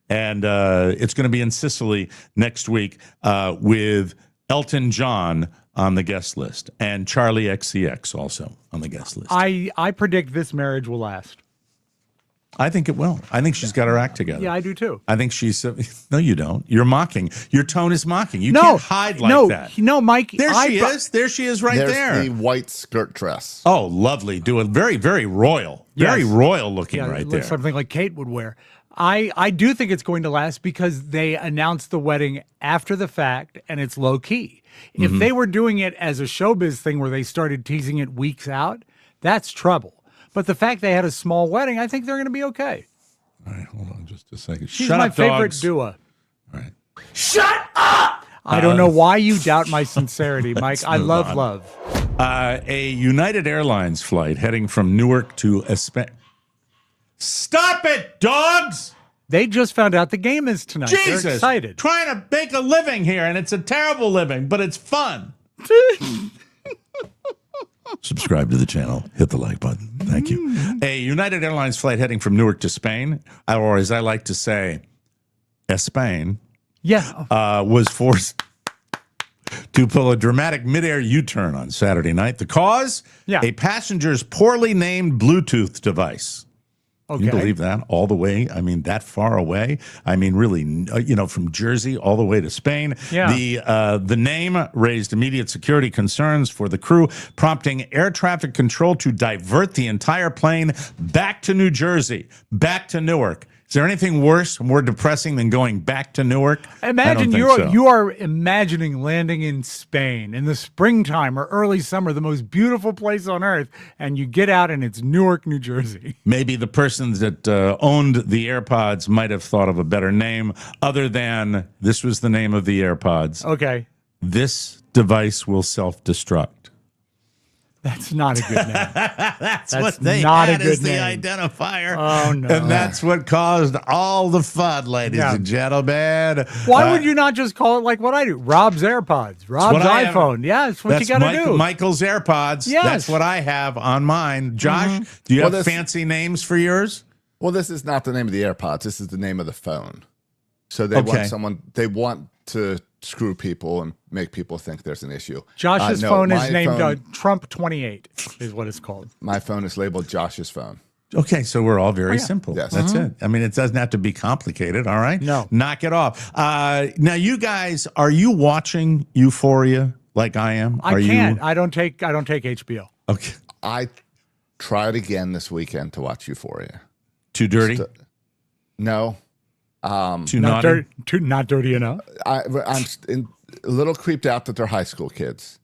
and it's going to be in Sicily next week with Elton John on the guest list and Charlie XCX also on the guest list. I predict this marriage will last. I think it will. I think she's got her act together. Yeah, I do too. I think she's... no, you don't. You're mocking. Your tone is mocking. You can't hide like that. No, Mike. There she is. There she is right there. There's the white skirt dress. Oh, lovely. Doing very, very royal. Very royal looking right there. Something like Kate would wear. I do think it's going to last because they announced the wedding after the fact and it's low key. If they were doing it as a showbiz thing where they started teasing it weeks out, that's trouble. But the fact they had a small wedding, I think they're going to be okay. All right, hold on just a second. She's my favorite Dua. All right. Shut up! I don't know why you doubt my sincerity, Mike. I love on. love. A United Airlines flight heading from Newark to Spain. Stop it, dogs! They just found out the game is tonight. Jesus, They're excited. Trying to make a living here, and it's a terrible living, but it's fun. Subscribe to the channel. Hit the like button. Thank you. A United Airlines flight heading from Newark to Spain, or as I like to say, Spain, was forced to pull a dramatic midair U-turn on Saturday night. The cause? A passenger's poorly named Bluetooth device. Can you believe that? All the way, I mean, that far away? I mean, really, from Jersey all the way to Spain. The name raised immediate security concerns for the crew, prompting air traffic control to divert the entire plane back to New Jersey, back to Newark. Is there anything worse, more depressing than going back to Newark? Imagine you are imagining landing in Spain in the springtime or early summer, the most beautiful place on earth, and you get out and it's Newark, New Jersey. Maybe the person that owned the AirPods might have thought of a better name other than this was the name of the AirPods. Okay. This device will self-destruct. That's not a good name. That's what they had as the identifier. Oh, no. And that's what caused all the fun, ladies and gentlemen. Why would you not just call it like what I do? Rob's AirPods, Rob's iPhone. Yeah, that's what you got to do. Michael's AirPods. Yes. That's what I have on mine. Josh, do you have fancy names for yours? Well, this is not the name of the AirPods. This is the name of the phone. So they want to screw people and make people think there's an issue. Josh's phone is named Trump 28 is what it's called. My phone is labeled Josh's phone. Okay, so we're all very simple. Yes. That's it. I mean, it doesn't have to be complicated, all right? No. Knock it off. Now, you guys, are you watching Euphoria like I am? I can't. I don't take HBO. Okay. I tried again this weekend to watch Euphoria. Too dirty? No. Too naughty? Not dirty enough. I'm a little creeped out that they're high school kids.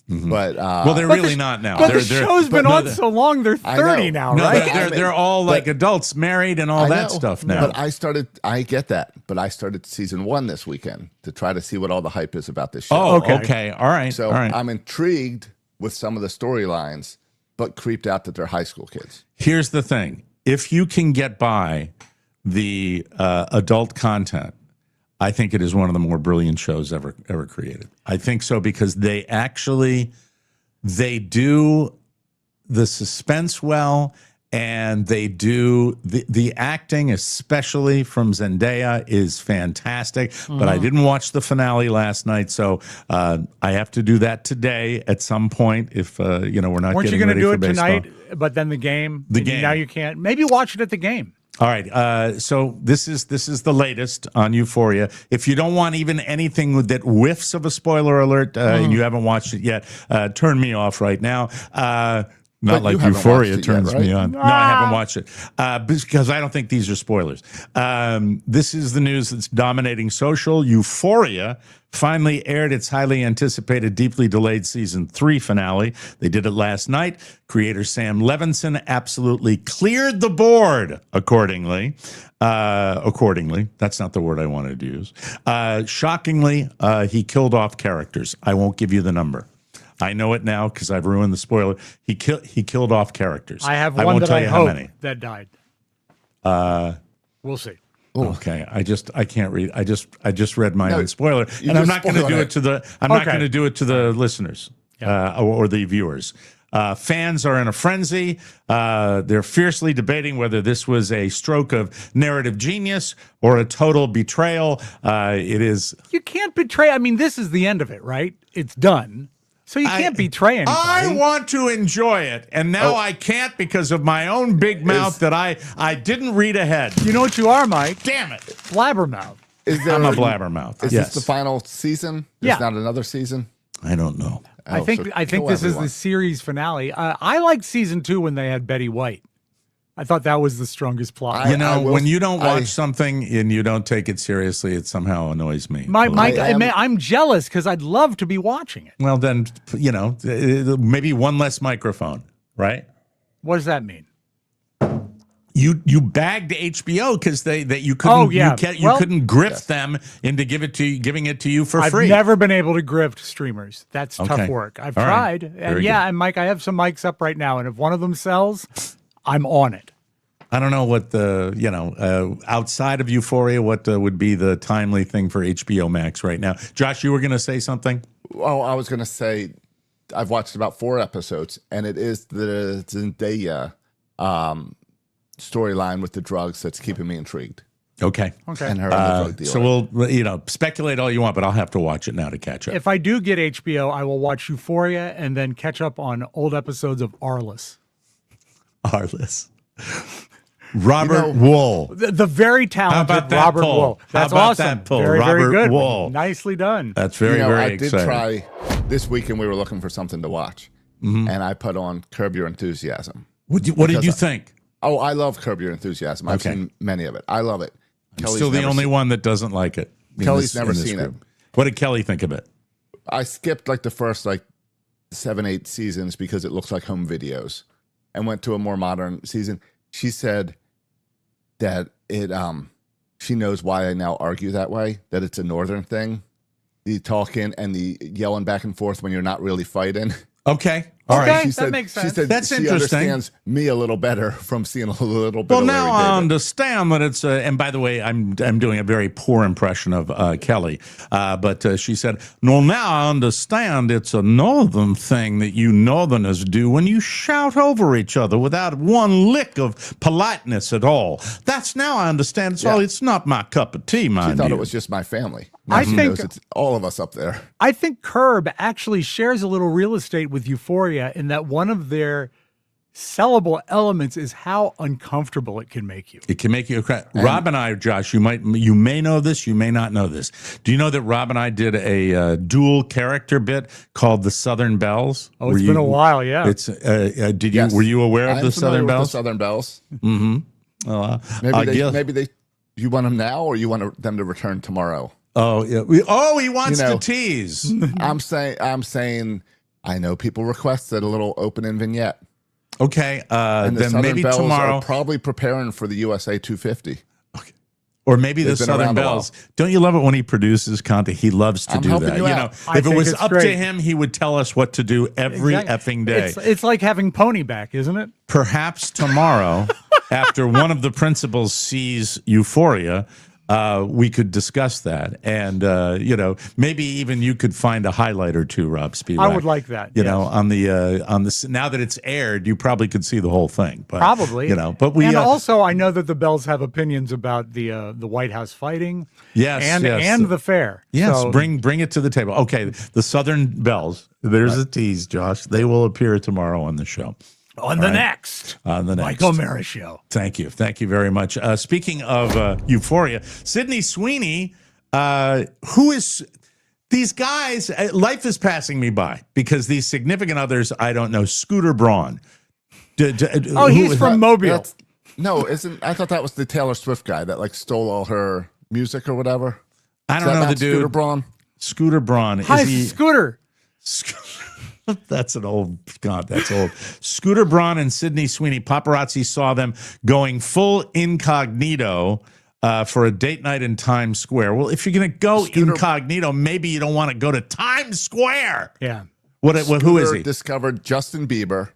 But well, they're really not now. But the show's been on so long; they're 30 now, right? They're all like adults, married, and all that stuff now. But I get that. But I started season 1 this weekend to try to see what all the hype is about this show. Oh, okay. All right. So I'm intrigued with some of the storylines, but creeped out that they're high school kids. Here's the thing: if you can get by the adult content, I think it is one of the more brilliant shows ever created. I think so because they do the suspense well, and they do the acting, especially from Zendaya, is fantastic. But I didn't watch the finale last night, so I have to do that today at some point. If we're not Weren't getting you going ready to do for it baseball. tonight? But then the game. game. Now you can't. Maybe watch it at the game. All right, so this is the latest on Euphoria. If you don't want even anything that whiffs of a spoiler alert and you haven't watched it yet, turn me off right now. Not like Euphoria turns me on. No, I haven't watched it because I don't think these are spoilers. This is the news that's dominating social. Euphoria finally aired its highly anticipated, deeply delayed season 3 finale. They did it last night. Creator Sam Levinson absolutely cleared the board accordingly. That's not the word I wanted to use. Shockingly, he killed off characters. I won't give you the number. I know it now because I've ruined the spoiler. He killed off characters. I have one won't that tell I you hope how many. that died. We'll see. Okay, I can't read. I just read my own spoiler, and I'm not going to do it to the. I'm not going to do it to the listeners or the viewers. Fans are in a frenzy. They're fiercely debating whether this was a stroke of narrative genius or a total betrayal. It is. You can't betray. I mean, this is the end of it, right? It's done. So you can't betray anybody. I want to enjoy it, and now I can't because of my own big mouth that I didn't read ahead. You know what you are, Mike? Damn it. Blabbermouth. I'm a blabbermouth. Is this the final season? There's not another season? I don't know. I think this is the series finale. I liked season 2 when they had Betty White. I thought that was the strongest plot. When you don't watch something and you don't take it seriously, it somehow annoys me. Mike, I'm jealous because I'd love to be watching it. Well, then, maybe one less microphone, right? What does that mean? You bagged HBO because you couldn't you couldn't grift them into giving it to you for free. I've never been able to grift streamers. That's Okay. tough work. I've All right. tried, Very and and Mike, I have some mics up right now, and if one of them sells, I'm on it. I don't know what outside of Euphoria, what would be the timely thing for HBO Max right now. Josh, you were going to say something? Well, I was going to say I've watched about 4 episodes, and it is the Zendaya storyline with the drugs that's keeping me intrigued. Okay. And her and the drug dealer. So we'll speculate all you want, but I'll have to watch it now to catch up. If I do get HBO, I will watch Euphoria and then catch up on old episodes of Arliss. Robert Wool. The very talented Robert Wool. That's How about awesome. that pull? Very, Robert very good. Wool. Nicely done. That's very I exciting. did try this weekend. We were looking for something to watch, and I put on Curb Your Enthusiasm. What did you think? Oh, I love Curb Your Enthusiasm. I've seen many of it. I love it. I'm still the only one that doesn't like it. Kelly's never seen it. What did Kelly think of it? I skipped the first 7, 8 seasons because it looks like home videos, and went to a more modern season. She said that she knows why I now argue that way, that it's a northern thing, the talking and the yelling back and forth when you're not really fighting. Okay. All right. That makes sense. She said That's she interesting. understands me a little better from seeing a little bit Well, of now Larry I David. understand that it's. And by the way, I'm doing a very poor impression of Kelly, but she said, "No, now I understand it's a northern thing that you northerners do when you shout over each other without one lick of politeness at all. That's now I understand. It's not my cup of tea, mind She thought you." it was just my family. Now I she think knows it's all of us up there. I think Curb actually shares a little real estate with Euphoria in that one of their sellable elements is how uncomfortable it can make you. It can make you a crack. Rob and I, Josh, you may know this, you may not know this. Do you know that Rob and I did a dual character bit called the Southern Bells? Oh, it's been a while, yeah. It's were you aware of the Southern Bells? The Southern Bells. Mm-hmm. Maybe you want them now, or you want them to return tomorrow. Oh, yeah. He wants to tease. I'm saying. I know people requested a little open-in vignette. Okay, And the then Southern maybe Bells tomorrow, are probably preparing for the USA 250. or maybe the They've been Southern around a Bells. Don't you love it when he produces content? He loves to I'm do helping that. you out. Know, I if it think was it's up to great. him, he would tell us what to do every effing day. It's like having Pony back, isn't it? Perhaps tomorrow, after one of the principals sees Euphoria, we could discuss that, and maybe even you could find a highlight or two, Rob Spiewak. I would like that. You know, on the now that it's aired, you probably could see the whole thing. But, Probably. But we and also I know that the Bells have opinions about the White House fighting. Yes, and the fair. Yes, So, bring it to the table. Okay, the Southern Bells. There's a tease, Josh. They will appear tomorrow on the show. on the next Mike O'Mara Show. Thank you very much. Speaking of Euphoria, Sydney Sweeney, who is these guys? Life is passing me by because these significant others I don't know. Scooter Braun. He's from Mobile. I thought that was the Taylor Swift guy that stole all her music or whatever. I don't know the dude. Scooter Braun. Scooter Braun. Hi, Is he? Scooter. That's an old, God, that's old. Scooter Braun and Sydney Sweeney, paparazzi saw them going full incognito for a date night in Times Square. Well, if you're going to go incognito, maybe you don't want to go to Times Square. Yeah. Who is he? Discovered Justin Bieber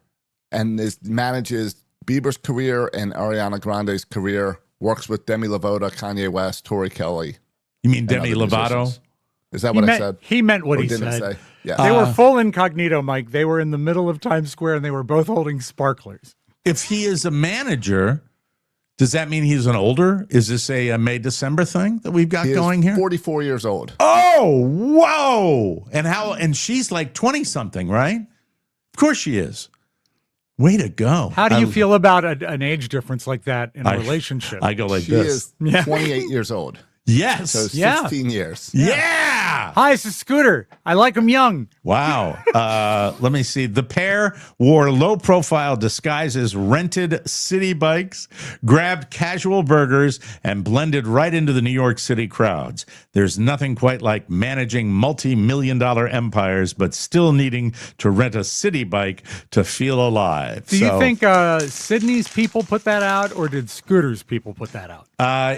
and manages Bieber's career and Ariana Grande's career, works with Demi Lovato, Kanye West, Tori Kelly. You mean Demi other Lovato? musicians. Is that what I said? He meant what Or he didn't said. say? Yeah. They were full incognito, Mike. They were in the middle of Times Square, and they were both holding sparklers. If he is a manager, does that mean he's an older? Is this a May December thing that we've got He is going here? 44 years old. Oh, whoa! And she's like 20 something, right? Of course she is. Way to go! How do you feel about an age difference like that in a relationship? I go like She this. is 28 years old. Yes. So Yeah. 16 years. Yeah. Hi, it's a Scooter. I like him young. Wow. Let me see. The pair wore low-profile disguises, rented city bikes, grabbed casual burgers, and blended right into the New York City crowds. There's nothing quite like managing multi-million-dollar empires, but still needing to rent a city bike to feel alive. Do you think Sydney's people put that out, or did Scooter's people put that out?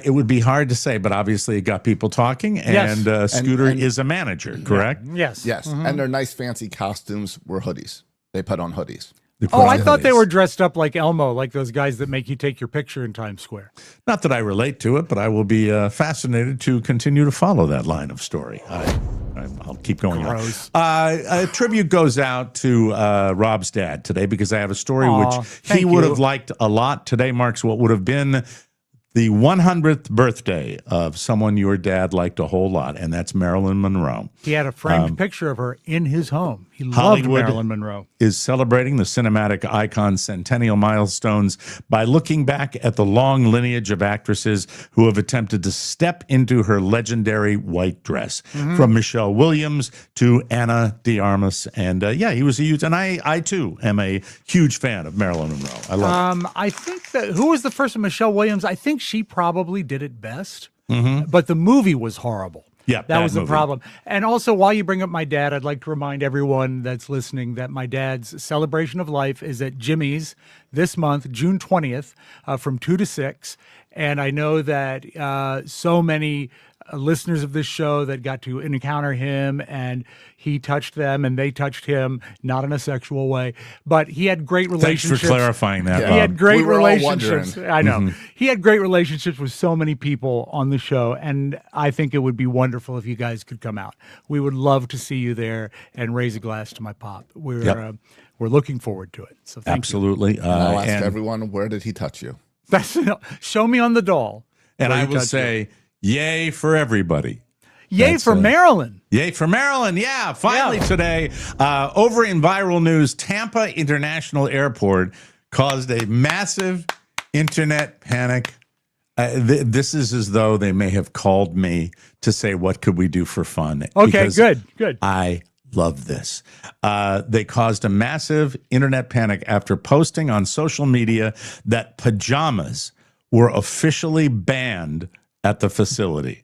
It would be hard to say, but obviously it got people talking, and Yes. Scooter is a manager, correct? Yes. Yes. And their nice fancy costumes were hoodies. They put on hoodies. Oh, I thought they were dressed up like Elmo, like those guys that make you take your picture in Times Square. Not that I relate to it, but I will be fascinated to continue to follow that line of story. I'll keep going Gross. on. A tribute goes out to Rob's dad today because I have a story which he thank would you. have liked a lot. Today marks what would have been the 100th birthday of someone your dad liked a whole lot, and that's Marilyn Monroe. He had a framed picture of her in his home. He loved Hollywood Marilyn Monroe. is celebrating the cinematic icon's centennial milestones by looking back at the long lineage of actresses who have attempted to step into her legendary white dress, from Michelle Williams to Ana de Armas. And he was a huge, and I too am a huge fan of Marilyn Monroe. I love her. I think that, who was the first one? Michelle Williams. I think she probably did it best, but the movie was horrible. Yeah, that bad was the movie. problem. And also, while you bring up my dad, I'd like to remind everyone that's listening that my dad's celebration of life is at Jimmy's this month, June 20th, from 2 to 6. And I know that so many listeners of this show that got to encounter him, and he touched them and they touched him, not in a sexual way, but he had great relationships. Thanks for clarifying that, He had Bob. great We were all relationships. wondering. I know. He had great relationships with so many people on the show, and I think it would be wonderful if you guys could come out. We would love to see you there and raise a glass to my pop. We're looking forward to it. So thank you. Absolutely. I'll ask and everyone, where did he touch you? Show me on the doll. and where I he will touched you. say, yay for everybody. Yay That's, for Maryland. Yay for Maryland. Yeah, finally today. Over in viral news, Tampa International Airport caused a massive internet panic. This is as though they may have called me to say, what could we do for fun? Okay, Because good. I love this. They caused a massive internet panic after posting on social media that pajamas were officially banned at the facility.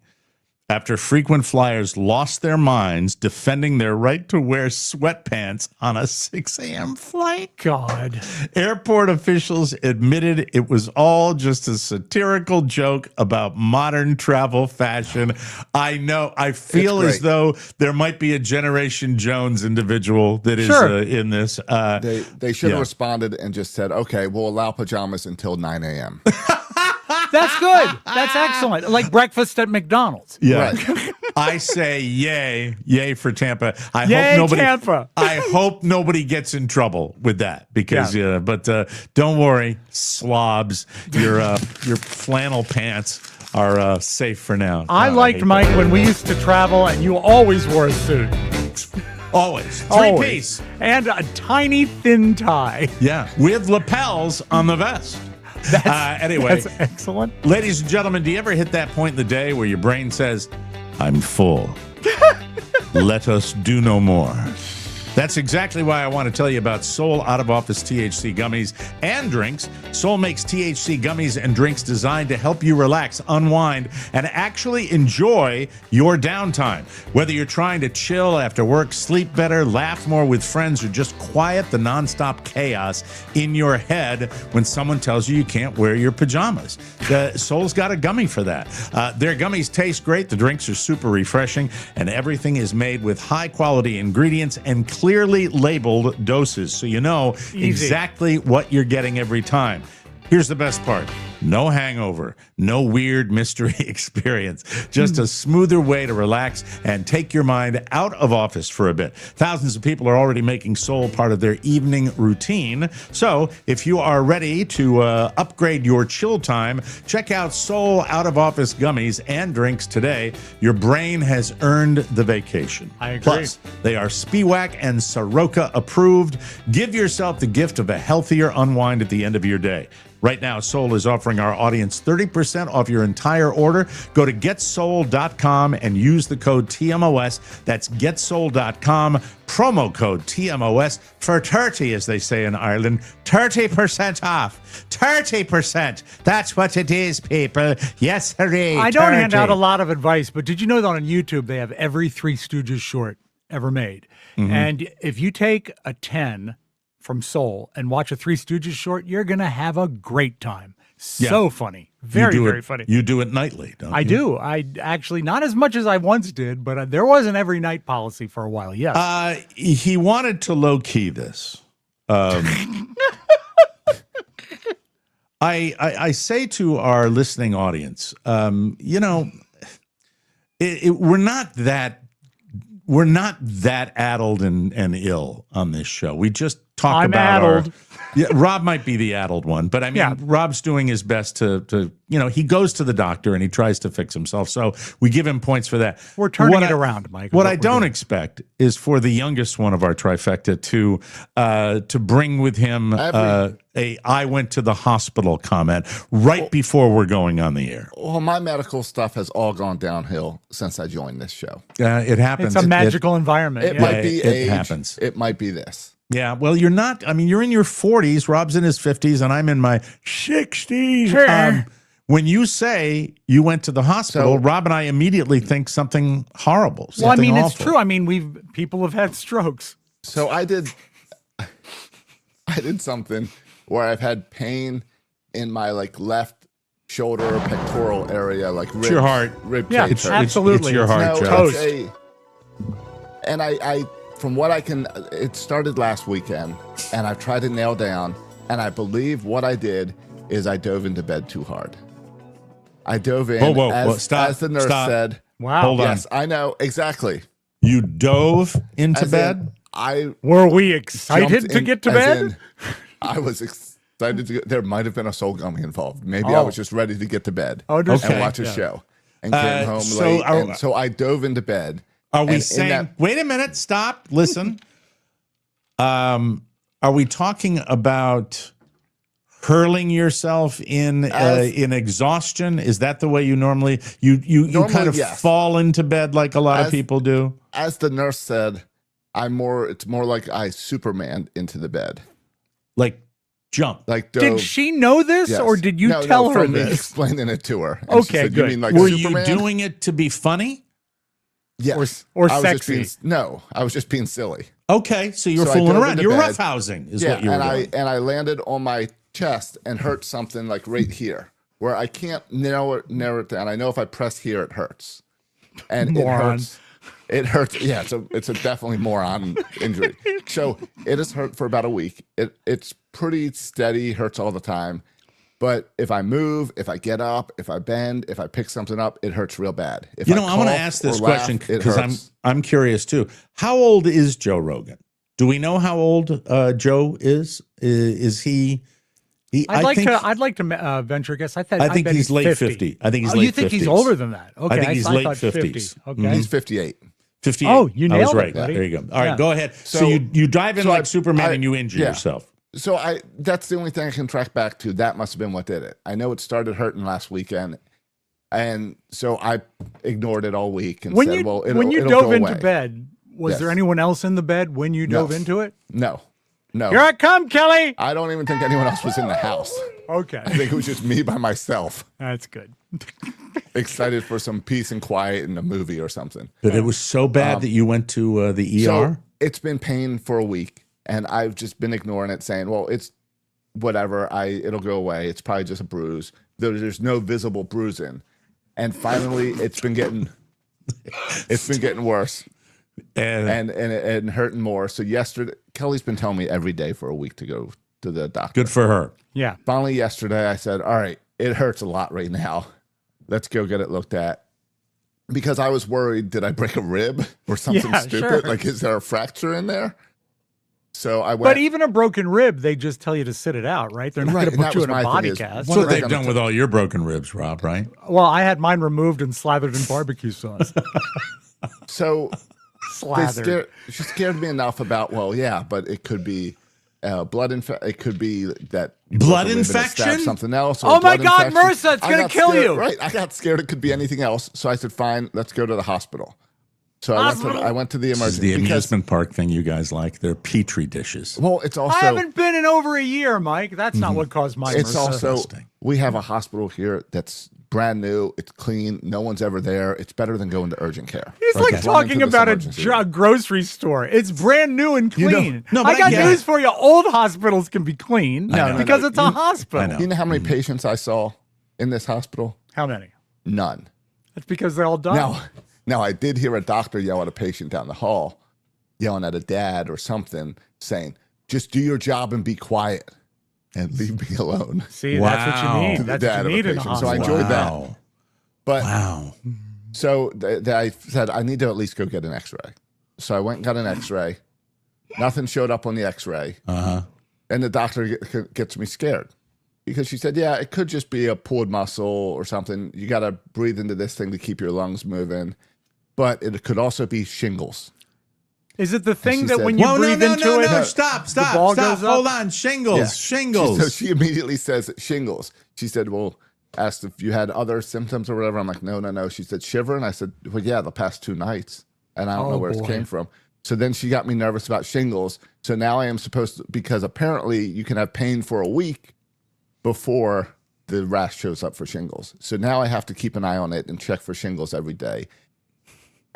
After frequent flyers lost their minds defending their right to wear sweatpants on a 6 a.m. flight. God. Airport officials admitted it was all just a satirical joke about modern travel fashion. I know. I feel It's as great. though there might be a Generation Jones individual that is Sure. in this. They should have Yeah. responded and just said, okay, we'll allow pajamas until 9 a.m. That's good. That's excellent. Like breakfast at McDonald's. Yeah. Right. I say yay for Tampa. I Yay, hope nobody Tampa. I hope nobody gets in trouble with that because but don't worry, slobs. Your flannel pants are safe for now. I No, liked hate Mike that. when we used to travel and you always wore a suit. Always. Always. Three-piece. And a tiny thin tie. Yeah, with lapels on the vest. Anyway, That's excellent. ladies and gentlemen, do you ever hit that point in the day where your brain says, I'm full. Let us do no more. That's exactly why I want to tell you about Soul Out of Office THC gummies and drinks. Soul makes THC gummies and drinks designed to help you relax, unwind, and actually enjoy your downtime. Whether you're trying to chill after work, sleep better, laugh more with friends, or just quiet the nonstop chaos in your head when someone tells you can't wear your pajamas. Soul's got a gummy for that. Their gummies taste great, the drinks are super refreshing, and everything is made with high-quality ingredients and clearly labeled doses, so you know exactly what you're getting every time. Here's the best part. No hangover, no weird mystery experience, just a smoother way to relax and take your mind out of office for a bit. Thousands of people are already making Soul part of their evening routine. So if you are ready to upgrade your chill time, check out Soul Out of Office gummies and drinks today. Your brain has earned the vacation. I agree. Plus, they are SPIWAC and Soroka approved. Give yourself the gift of a healthier unwind at the end of your day. Right now, Soul is offering our audience 30% off your entire order. Go to getsoul.com and use the code TMOS. That's getsoul.com, promo code TMOS for 30, as they say in Ireland. 30% off. 30%. That's what it is, people. Yes, sirree. I don't hand 30. out a lot of advice, but did you know that on YouTube they have every Three Stooges short ever made? Mm-hmm. And if you take a 10 from Soul and watch a Three Stooges short, you're going to have a great time. So funny. Very, very funny. You do it nightly, don't you? I do. I actually, not as much as I once did, but there was an every night policy for a while, yes. He wanted to low-key this. I say to our listening audience, we're not that addled and ill on this show. We just talk I'm about addled. Rob might be the addled one, but I mean, Rob's doing his best to he goes to the doctor and he tries to fix himself. So we give him points for that. We're turning it around, Mike. What I don't expect is for the youngest one of our trifecta to bring with him a "I went to the hospital" comment right before we're going on the air. Well, my medical stuff has all gone downhill since I joined this show. It happens. It's a magical environment. It might be age. It happens. It might be this. Yeah, well, you're not. I mean, you're in your 40s. Rob's in his 50s, and I'm in my 60s. When you say you went to the hospital, Rob and I immediately think something horrible. Well, I mean, something it's awful. true. I mean, people have had strokes. So I did something where I've had pain in my left shoulder or pectoral area, like rib, your heart. Rib Yeah, cage hurt. absolutely. It's your heart, Joe. Toast. And I, from what I can, it started last weekend, and I've tried to nail down, and I believe what I did is I dove into bed too hard. I dove in, Whoa, stop, as the nurse stop. said. Wow. Hold on. Yes, I know, exactly. You dove into As bed? Were we excited jumped to in- get to as bed? in, I was excited to get, there might have been a soul gummy involved. Maybe I was just ready to get to bed and watch a show and came home late. And so I dove into bed. Are we and saying, wait a minute, stop, listen. Are we talking about hurling yourself in exhaustion? Is that the way you normally kind of fall into bed like a lot of people do? As the nurse said, it's more like I Superman into the bed. Like jump. Like dove. Did she know this, Yes. or did you No, tell her from me this? explaining it to her. And she Okay, said, good. You mean like Were Superman? you doing it to be funny? Yes. Or I was just sexy? I was just being silly. Okay, so you were So I fooling dove around. into You're bed. roughhousing is Yeah, what you were doing. and I landed on my chest and hurt something like right here, where I can't narrow it down. I know if I press here, it hurts, and Moron. it hurts. It hurts. Yeah, it's a definitely moron injury. So it has hurt for about a week. It's pretty steady. Hurts all the time. But if I move, if I get up, if I bend, if I pick something up, it hurts real bad. If I want to ask this question because I'm curious too. How old is Joe Rogan? Do we know how old Joe is? Is he? I'd like to venture a guess. I think bet he's late 50. 50. I think he's Oh, late you think 50s. he's older than that? Okay, I think he's late thought 50s. Okay, He's 58. 58. Oh, you I was nailed it, right. buddy. There you go. All right, Yeah. go ahead. So, So- you dive in so like I- Superman I- and you injure yeah. yourself. So that's the only thing I can track back to. That must have been what did it. I know it started hurting last weekend, and so I ignored it all week and when said, you "Well, when you it'll dove go into away." bed, was Yes. there anyone else in the bed when you dove into it? No. Here I come, Kelly. I don't even think anyone else was in the house. Okay, I think it was just me by myself, that's good. excited for some peace and quiet in a movie or something. But it was so bad that you went to the ER? So it's been pain for a week, and I've just been ignoring it, saying, "Well, it's whatever. It'll go away. It's probably just a bruise. There's no visible bruising." And finally, it's been getting worse and hurting more. So yesterday, Kelly's been telling me every day for a week to go to the doctor. Good for her. Yeah. Finally, yesterday, I said, "All right, it hurts a lot right now. Let's go get it looked at." Because I was worried, did I break a rib or something Yeah, stupid? sure. Like, is there a fracture in there? So I went. But even a broken rib, they just tell you to sit it out, right? They're not Right, going to and put that you was in a my thing body is, cast. That's What what are they they've gonna done with all your broken ribs, Rob, right? Well, I had mine removed and slathered in barbecue sauce. So Slathered. she scared me enough about, well, yeah, but it could be blood infection. It could be that Blood live in a stab, infection? something else. Oh my blood God, infection. MRSA, it's I gonna got kill scared- you. Right, I got scared it could be anything else. So I said, fine, let's go to the hospital. So I went to the This is emergency. the because, amusement park thing you guys like. They're petri dishes. well, it's also I haven't been in over a year, Mike. That's not what caused my it's MRSA. also we have a hospital here that's brand new. It's clean. No one's ever there. It's better than going to urgent care. He's like talking about a grocery store. It's brand new and clean. I got news for you. Old hospitals can be clean because it's a hospital. You know how many patients I saw in this hospital? How many? None. That's because they're all done. Now, I did hear a doctor yell at a patient down the hall, yelling at a dad or something, saying, just do your job and be quiet and leave me alone. See, that's what you need. To the That's what dad you of need a in a patient. So I hospital. enjoyed that. But so I said, I need to at least go get an x-ray. So I went and got an x-ray. Nothing showed up on the x-ray. And the doctor gets me scared. Because she said, yeah, it could just be a pulled muscle or something. You got to breathe into this thing to keep your lungs moving. But it could also be shingles. Is it the thing she that said- when you Whoa, breathe into it, Stop. the ball goes up? Hold on. Shingles. So she immediately says shingles. She said, well, asked if you had other symptoms or whatever. I'm like, no. She said, shiver. And I said, well, yeah, the past 2 nights. And I don't know where it came from. So then she got me nervous about shingles. So now I am supposed to, because apparently you can have pain for a week before the rash shows up for shingles. So now I have to keep an eye on it and check for shingles every day.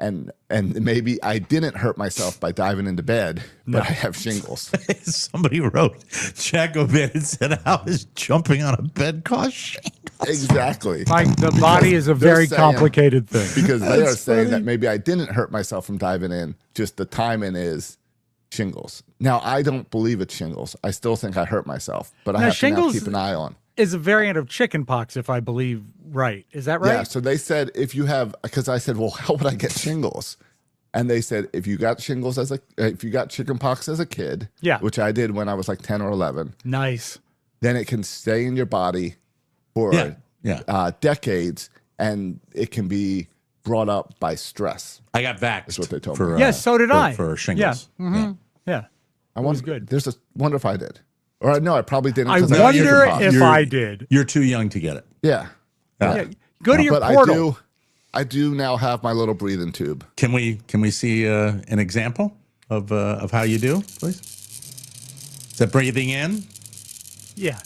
And maybe I didn't hurt myself by diving into bed, but I have shingles. Somebody wrote, check a bit and said, how is jumping on a bed cause shingles? Exactly. Mike, the body is a very complicated thing. Because they are saying that maybe I didn't hurt myself from diving in, just the timing is shingles. Now, I don't believe it's shingles. I still think I hurt myself, but I have to now keep an eye on. Is a variant of chickenpox, if I believe right. Is that right? Yeah, so they said if you have, because I said, well, how would I get shingles? And they said if you got shingles if you got chickenpox as a kid, which I did when I was like 10 or 11. Nice. Then it can stay in your body for decades, and it can be brought up by stress. I got vaxxed. That's what they told me. Yes, so did I. For shingles. Yeah. I wonder, good. Wonder if I did. Or no, I probably didn't. I 'cause wonder chickenpox. if I did. You're too young to get it. Yeah. Go to your but portal. I do now have my little breathing tube. Can we see an example of how you do, please? Is that breathing in? Yeah.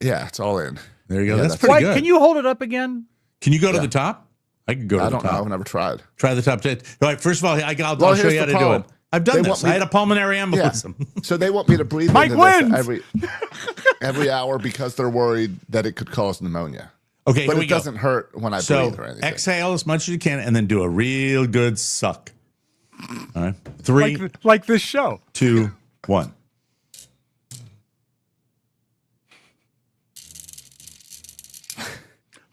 Yeah, it's all in. There you go. Yeah, that's pretty good. Can you hold it up again? Can you go to the top? I can go to I the don't know. top. I've never tried. Try the top. All right. First of all, I'll Well, show here's you how the to do problem. it. I've done They this. want me- I had a pulmonary embolism. So they want me to breathe Mike into this wins! every hour because they're worried that it could cause pneumonia. Okay, but here we it go. doesn't hurt when I So breathe or anything. exhale as much as you can, and then do a real good suck. All right. 3, Like this show. 2, 1.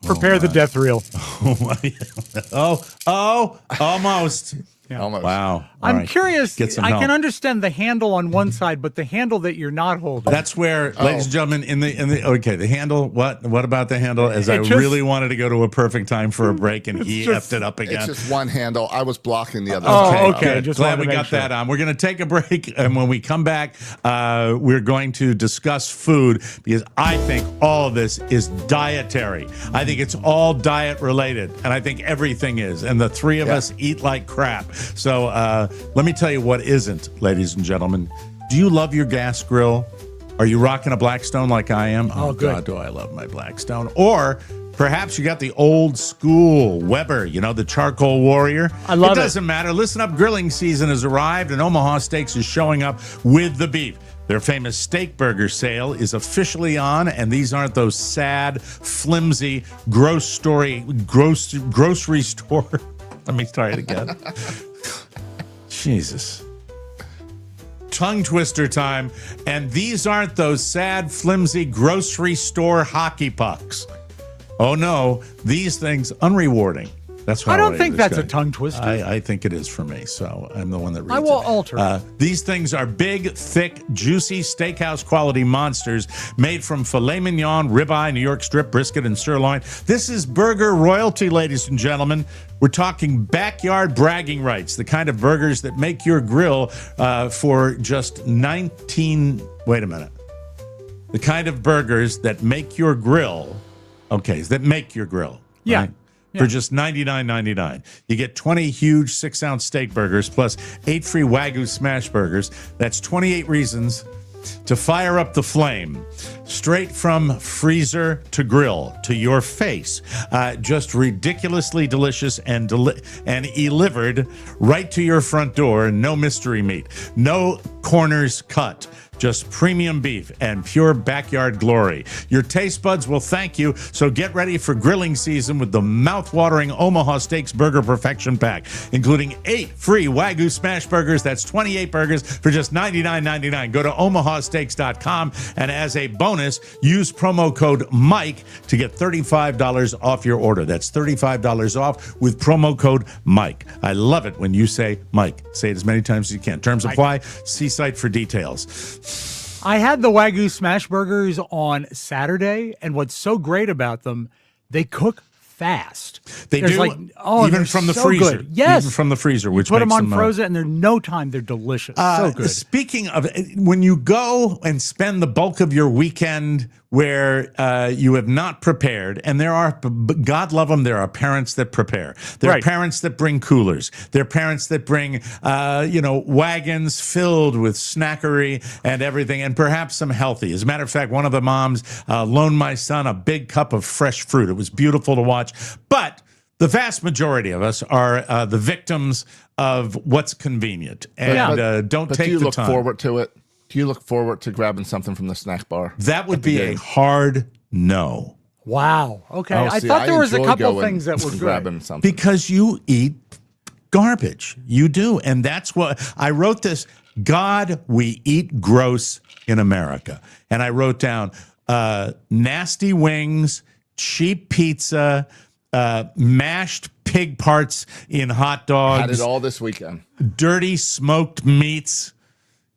Prepare the death reel. Almost. Almost. Wow. All I'm right. curious. Get some I help. can understand the handle on one side, but the handle that you're not holding. That's where, ladies and gentlemen, in the handle. What about the handle? As I just- really wanted to go to a perfect time for a break, and he just- effed it up again. It's just one handle. I was blocking the other. Oh, okay. Good. Just Glad wanted we to make got sure. that on. We're going to take a break, and when we come back, we're going to discuss food because I think all of this is dietary. I think it's all diet related, and I think everything is. And the three of us eat like crap. So let me tell you what isn't, ladies and gentlemen. Do you love your gas grill? Are you rocking a Blackstone like I am? Oh, good. God, do I love my Blackstone. Or perhaps you got the old school Weber, the charcoal warrior. I love it. It doesn't matter. Listen up, grilling season has arrived, and Omaha Steaks is showing up with the beef. Their famous steak burger sale is officially on, and these aren't those sad, flimsy, grocery store. Let me try it again. Jesus. Tongue twister time. And these aren't those sad, flimsy grocery store hockey pucks. Oh no, these things unrewarding. That's how I don't think that's a describe it. tongue twister. I think it is for me, so I'm the one that reads I will it. alter. These things are big, thick, juicy steakhouse quality monsters made from filet mignon, ribeye, New York strip, brisket, and sirloin. This is burger royalty, ladies and gentlemen. We're talking backyard bragging rights, the kind of burgers that make your grill for just 19. Wait a minute. The kind of burgers that make your grill. Okay, that make your grill. Yeah. Right? For just $99.99. You get 20 huge 6-ounce steak burgers plus 8 free Wagyu smash burgers. That's 28 reasons to fire up the flame. Straight from freezer to grill to your face. Just ridiculously delicious and delivered right to your front door. No mystery meat. No corners cut. Just premium beef and pure backyard glory. Your taste buds will thank you, so get ready for grilling season with the mouth-watering Omaha Steaks Burger Perfection Pack, including 8 free Wagyu smash burgers. That's 28 burgers for just $99.99. Go to omahasteaks.com, and as a bonus, use promo code MIKE to get $35 off your order. That's $35 off with promo code MIKE. I love it when you say Mike. Say it as many times as you can. Terms apply. See site for details. I had the Wagyu smash burgers on Saturday, and what's so great about them, they cook fast. They There's do, even from the so freezer. Good. Yes. Even from the freezer, which put makes them on frozen, and there's no time. They're delicious. So good. Speaking of, when you go and spend the bulk of your weekend where you have not prepared, and there are, God love them, there are parents that prepare. There are parents that bring coolers. There are parents that bring, wagons filled with snackery and everything, and perhaps some healthy. As a matter of fact, one of the moms loaned my son a big cup of fresh fruit. It was beautiful to watch. But the vast majority of us are the victims of what's convenient, and don't take the time. Do you look forward to it? Do you look forward to grabbing something from the snack bar? That would be a hard no. Wow. Okay. Oh, I see, thought there was a enjoy couple going things that were good. grabbing something. Because you eat garbage. You do. And that's what I wrote this. God, we eat gross in America. And I wrote down nasty wings, cheap pizza, mashed pig parts in hot dogs. Had it all this weekend. Dirty smoked meats.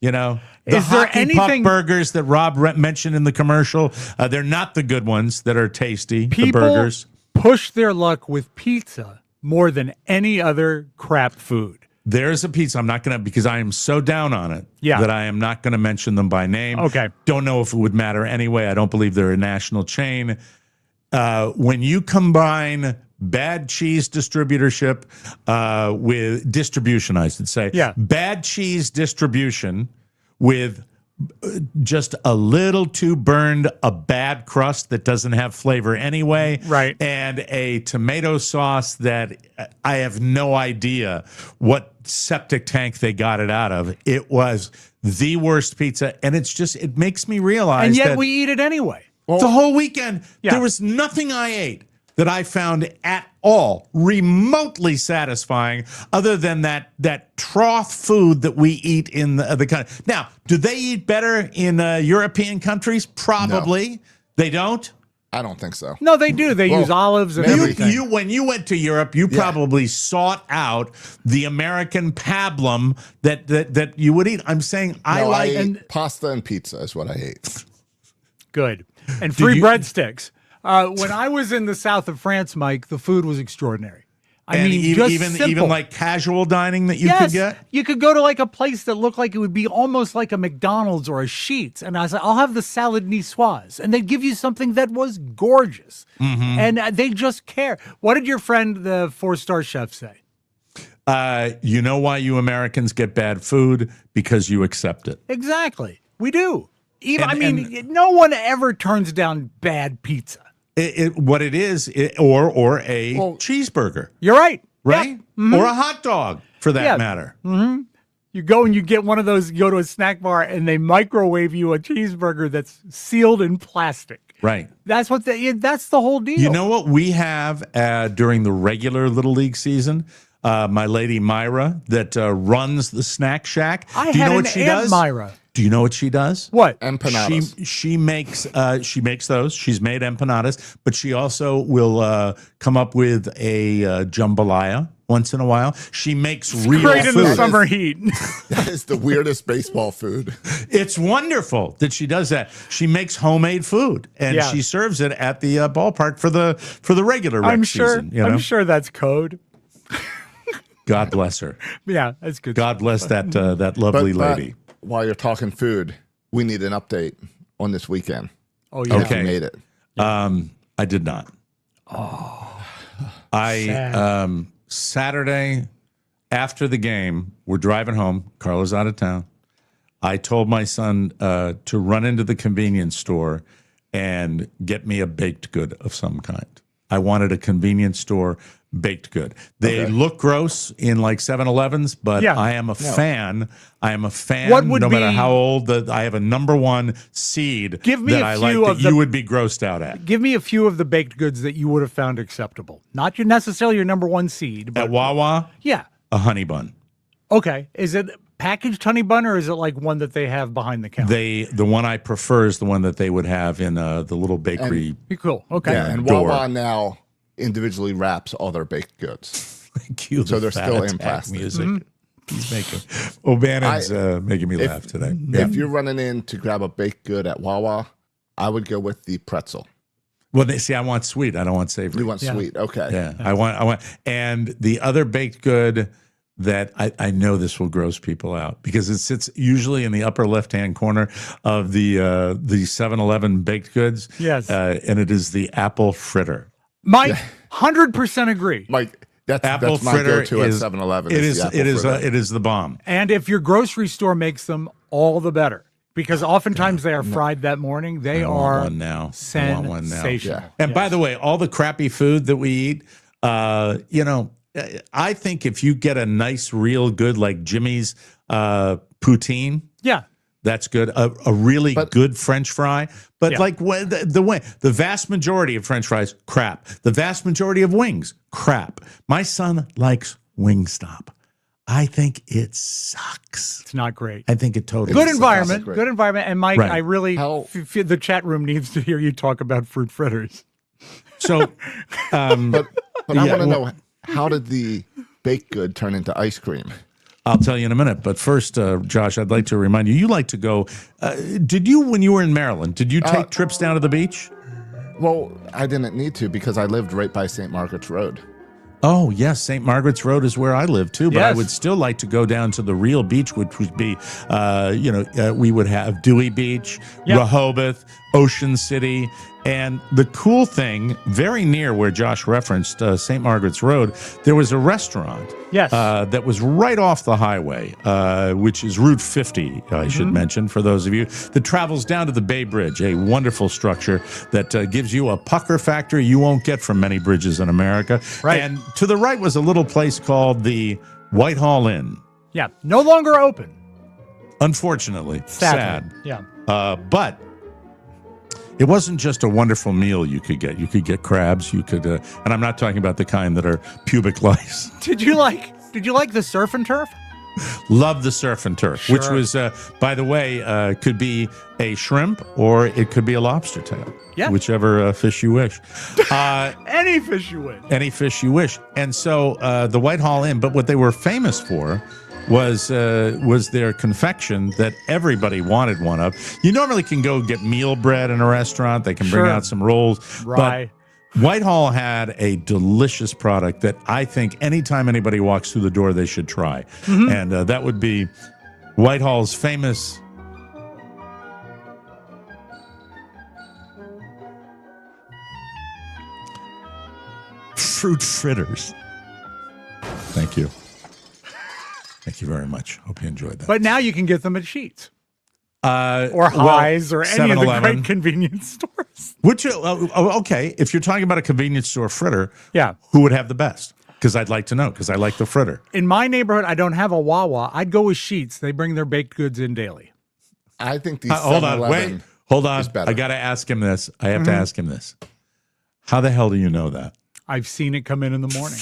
The Is there hockey puck anything- burgers that Rob mentioned in the commercial, they're not the good ones that are tasty, the People burgers. push their luck with pizza more than any other crap food. There's a pizza. I'm not going to, because I am so down on it that I am not going to mention them by name. Okay. Don't know if it would matter anyway. I don't believe they're a national chain. When you combine bad cheese distributorship with distribution, I should say. Yeah. Bad cheese distribution with just a little too burned, a bad crust that doesn't have flavor anyway. Right. And a tomato sauce that I have no idea what septic tank they got it out of. It was the worst pizza. And it makes me realize And yet that we eat it anyway. the whole weekend, Yeah. there was nothing I ate that I found at all remotely satisfying, other than that trough food that we eat in the country. Now, do they eat better in European countries? Probably. No. They don't. I don't think so. No, they do. They use olives and everything. When you went to Europe, you probably sought out the American pablum that you would eat. I'm saying I ate pasta and pizza is what I ate. Good. And free breadsticks. When I was in the south of France, Mike, the food was extraordinary. Even like casual dining that you could get? You could go to like a place that looked like it would be almost like a McDonald's or a Sheetz. And I was like, I'll have the salad niçoise. And they'd give you something that was gorgeous. Mm-hmm. And they just care. What did your friend, the 4-star chef, say? You know why you Americans get bad food? Because you accept it. Exactly. We do. No one ever turns down bad pizza. What it is, or a cheeseburger. You're right. Right? Yeah. Mm-hmm. Or a hot dog, for that matter. Mm-hmm. You go and you get one of those, you go to a snack bar, and they microwave you a cheeseburger that's sealed in plastic. Right. That's that's the whole deal. You know what we have during the regular Little League season? My lady Myra that runs the Snack Shack. I Do you had know an what she Aunt does? Myra. Do you know what she does? What? Empanadas. She makes those. She's made empanadas, but she also will come up with a jambalaya once in a while. She makes real Great in food. the summer heat. That is the weirdest baseball food. It's wonderful that she does that. She makes homemade food and she serves it at the ballpark for the regular rec season. You know? I'm sure that's code. God bless her. Yeah, that's good. God bless that lovely lady. While you're talking food, we need an update on this weekend. Oh yeah, Okay. You made it. I did not. Oh, Saturday after the game, we're driving home. Carla's out of town. I told my son to run into the convenience store and get me a baked good of some kind. I wanted a convenience store baked good. They look gross in like 7-Elevens, but I am a fan. I am a fan. What would no matter be- how old, I have a number one seed Give me that a I few like of that you would be grossed out at. Give me a few of the baked goods that you would have found acceptable. Not necessarily your number one seed, but At Wawa, yeah. a honey bun. Okay. Is it packaged honey bun or is it like one that they have behind the counter? The one I prefer is the one that they would have in the little bakery. Cool. Okay. Yeah, and door. Wawa now individually wraps all their baked goods. Cue So the they're Fat still in Attack plastic. music. He's making O'Bannon's making me laugh today. Yeah. If you're running in to grab a baked good at Wawa, I would go with the pretzel. Well, they see, I want sweet. I don't want savory. You want sweet, okay? Yeah, I want, and the other baked good that I know this will gross people out because it sits usually in the upper left-hand corner of the 7-Eleven baked goods. Yes, and it is the apple fritter. Mike, 100% agree. Mike, that's Apple my fritter go-to at is 7-Eleven. It is the bomb. And if your grocery store makes them, all the better. Because oftentimes they are fried that morning. They are one now. I want one now. sensational. Yeah. And by the way, all the crappy food that we eat, I think if you get a nice, real good like Jimmy's poutine, Yeah. that's good. A really good French fry, but Yeah. like the vast majority of French fries, crap. The vast majority of wings, crap. My son likes Wingstop. I think it sucks. It's not great. I think it totally Good sucks. environment. Good environment. And Mike, Right. I really, the chat room needs to hear you talk about fruit fritters. So, But I Yeah, want to know, how did the baked good turn into ice cream? I'll tell you in a minute. But first, Josh, I'd like to remind you, you like to go. Did you, when you were in Maryland, did you take trips down to the beach? Well, I didn't need to because I lived right by St. Margaret's Road. Oh, yes. St. Margaret's Road is where I live, too. But I Yes. would still like to go down to the real beach, which would be, we would have Dewey Beach, Yep. Rehoboth, Ocean City. And the cool thing, very near where Josh referenced St. Margaret's Road, there was a restaurant Yes. that was right off the highway, which is Route 50, I should mention, for those of you, that travels down to the Bay Bridge, a wonderful structure that gives you a pucker factor you won't get from many bridges in America. Right. And to the right was a little place called the Whitehall Inn. Yeah. No longer open. Unfortunately, sad. Yeah. But it wasn't just a wonderful meal you could get. You could get crabs. You could, and I'm not talking about the kind that are pubic lice. Did you like the surf and turf? Love the surf and turf, which Sure. was, by the way, could be a shrimp or it could be a lobster tail. Yeah. Whichever fish you wish. Any fish you wish. Any fish you wish. And so the Whitehall Inn, but what they were famous for was their confection that everybody wanted one of. You normally can go get meal bread in a restaurant. They can bring Sure. out some rolls. Rye. But Whitehall had a delicious product that I think anytime anybody walks through the door, they should try. And that would be Whitehall's famous fruit fritters. Thank you. Thank you very much. Hope you enjoyed that. But now you can get them at Sheetz or Well, Highs or any of the 7-Eleven. great convenience stores. Which, okay, if you're talking about a convenience store fritter, Yeah. who would have the best? Because I'd like to know, because I like the fritter. In my neighborhood, I don't have a Wawa. I'd go with Sheetz. They bring their baked goods in daily. I think the Hold on, 7-Eleven wait. Hold on. is better. I got to ask him this. I have to ask him this. How the hell do you know that? I've seen it come in the morning.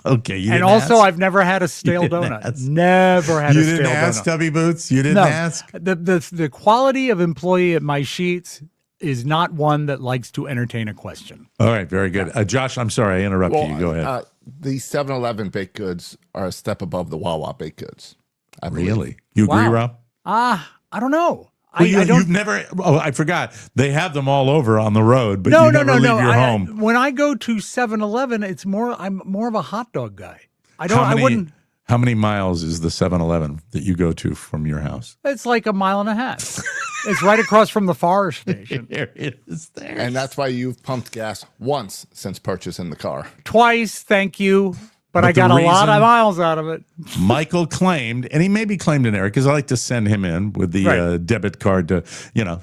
Okay, you And didn't also, ask? I've never had a stale didn't donut. ask. Never had You a stale didn't ask, donut. Stubby Boots? You didn't No. ask? The quality of employee at My Sheets is not one that likes to entertain a question. All right, very good. Josh, I'm sorry, I interrupted you. Go ahead. The 7-Eleven baked goods are a step above the Wawa baked goods. I believe. Really? You agree, Wow. Rob? I don't know. Well, I don't. You've never. Oh, I forgot. They have them all over on the road, but No, you no, never no, leave no. your home. When I go to 7-Eleven, I'm more of a hot dog guy. I wouldn't. How many miles is the 7-Eleven that you go to from your house? It's like 1.5 miles. It's right across from the Forest Station. There it is. There. And that's why you've pumped gas once since purchasing the car. Twice, thank you. But I the got a lot of reason- miles out of it. Michael claimed, and he maybe claimed an error because I like to send him in with the Right. debit card to,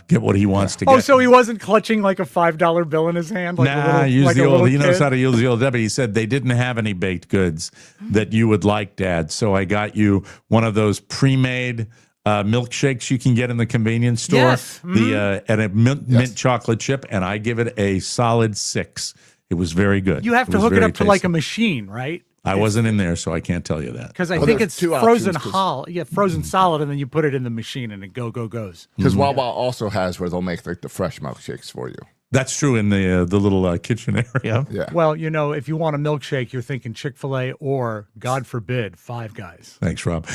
get what he wants to Oh, get. so he wasn't clutching like a $5 bill in his hand? Like Nah, a use like the a old. little He knows kid? how to use the old debit. He said they didn't have any baked goods that you would like, Dad. So I got you one of those pre-made milkshakes you can get in the convenience store. Yes. And a mint chocolate chip, and I give it a solid 6. It was very good. You have to was hook it very up to like tasty. a machine, right? I wasn't in there, so I can't tell you that. Because I Well, think there's it's two frozen options, 'cause- frozen solid, and then you put it in the machine and it goes. Because Wawa also has where they'll make like the fresh milkshakes for you. That's true in the little kitchen area. Yeah. Well, if you want a milkshake, you're thinking Chick-fil-A or, God forbid, Five Guys. Thanks, Rob.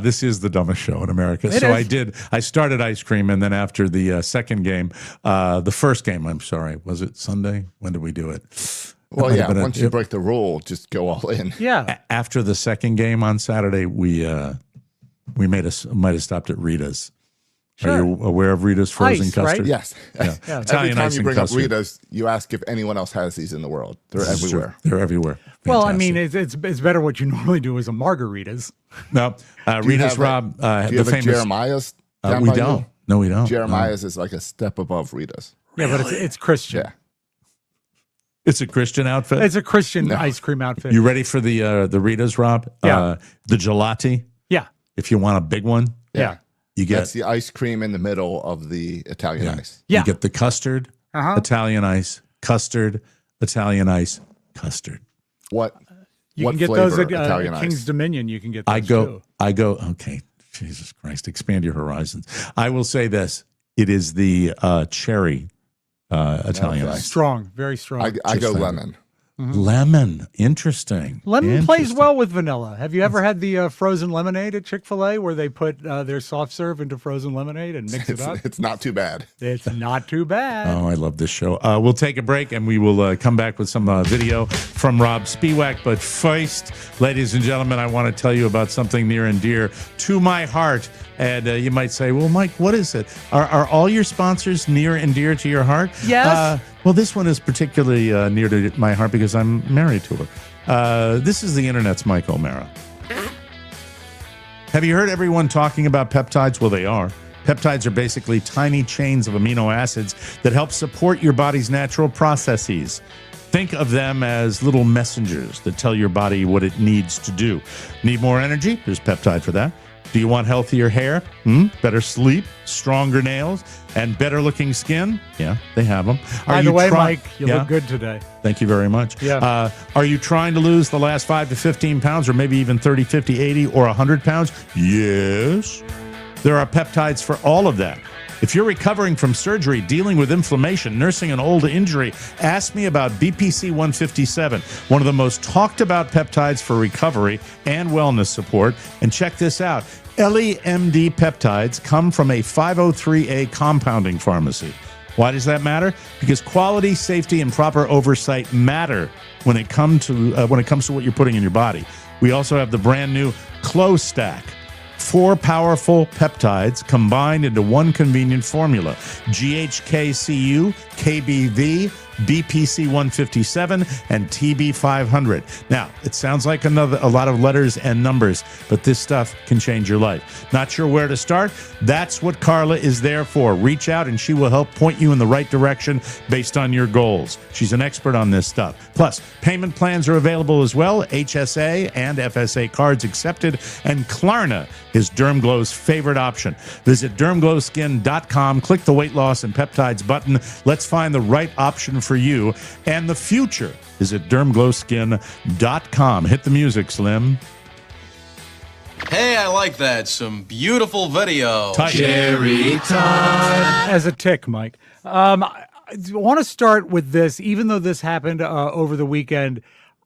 This is the dumbest show in America. It So is. I started ice cream, and then after the second game, the first game, I'm sorry, was it Sunday? When did we do it? Well, might yeah. have been Once you break the rule, just go all in. Yeah. After the second game on Saturday, we might have stopped at Rita's. Sure. Are you aware of Rita's frozen Ice, right? custard? Yes. Yeah. Yeah. Every time ice you and bring up custard. Rita's, you ask if anyone else has these in the world. They're This is true. everywhere. They're everywhere. Well, I mean, Fantastic. it's better what you normally do is a margaritas. No, Do you Rita's, have Rob, Do you the have a famous. Jeremiah's? down We by you? don't. No, we don't. Jeremiah's is like a step above Rita's. Yeah, but it's Christian. Yeah. It's a Christian outfit. It's a Christian No. ice cream outfit. You ready for the Rita's, Rob? Yeah. The gelati. Yeah. If you want a big one, Yeah. you get That's the ice cream in the middle of the Italian ice. Yeah. you get the custard, Uh-huh. Italian ice, custard, Italian ice, custard. What? You what can get flavor those at Italian King's ice? Dominion. You can get those I go. too. Okay, Jesus Christ, expand your horizons. I will say this: it is the cherry Italian Okay. ice. Strong, very strong. I go Just lemon. Lemon, interesting. Lemon plays Interesting. well with vanilla. Have you ever had the frozen lemonade at Chick-fil-A where they put their soft serve into frozen lemonade and mix it up? It's not too bad. It's not too bad. Oh, I love this show. We'll take a break and we will come back with some video from Rob Spiewak. But first, ladies and gentlemen, I want to tell you about something near and dear to my heart. And you might say, well, Mike, what is it? Are all your sponsors near and dear to your heart? Yes. Well, this one is particularly near to my heart because I'm married to her. This is the Internet's Mike O'Mara. Have you heard everyone talking about peptides? Well, they are. Peptides are basically tiny chains of amino acids that help support your body's natural processes. Think of them as little messengers that tell your body what it needs to do. Need more energy? There's peptide for that. Do you want healthier hair? Better sleep, stronger nails, and better looking skin? Yeah, they have them. By the way, Mike, you look good today. Thank you very much. Yeah. Are you trying to lose the last 5 to 15 pounds or maybe even 30, 50, 80, or 100 pounds? Yes. There are peptides for all of that. If you're recovering from surgery, dealing with inflammation, nursing an old injury, ask me about BPC 157, one of the most talked about peptides for recovery and wellness support. And check this out. LEMD peptides come from a 503A compounding pharmacy. Why does that matter? Because quality, safety, and proper oversight matter when it comes to what you're putting in your body. We also have the brand new Clo Stack. 4 powerful peptides combined into one convenient formula. GHKCU, KBV, BPC 157, and TB 500. Now, it sounds like a lot of letters and numbers, but this stuff can change your life. Not sure where to start? That's what Carla is there for. Reach out and she will help point you in the right direction based on your goals. She's an expert on this stuff. Plus, payment plans are available as well. HSA and FSA cards accepted, and Klarna is DermGlow's favorite option. Visit dermglowskin.com, click the weight loss and peptides button. Let's find the right option for you. And the future is at dermglowskin.com. Hit the music, Slim. Hey, I like that. Some beautiful video. Cherry time. As a tick, Mike. I want to start with this. Even though this happened over the weekend,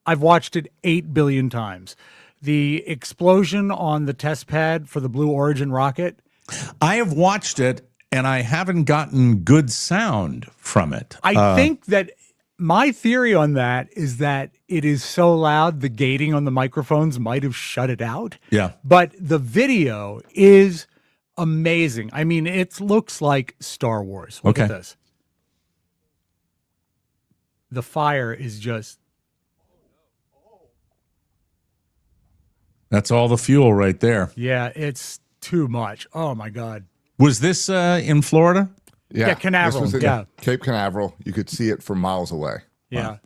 I've watched it 8 billion times. The explosion on the test pad for the Blue Origin rocket. I have watched it, and I haven't gotten good sound from it. I think that my theory on that is that it is so loud, the gating on the microphones might have shut it out. Yeah. But the video is amazing. I mean, it looks like Star Wars. Look at this. The fire is just... That's all the fuel right there. Yeah, it's too much. Oh, my God. Was this in Florida? Yeah, Canaveral. This was in Yeah. Cape Canaveral. You could see it from miles away. Yeah.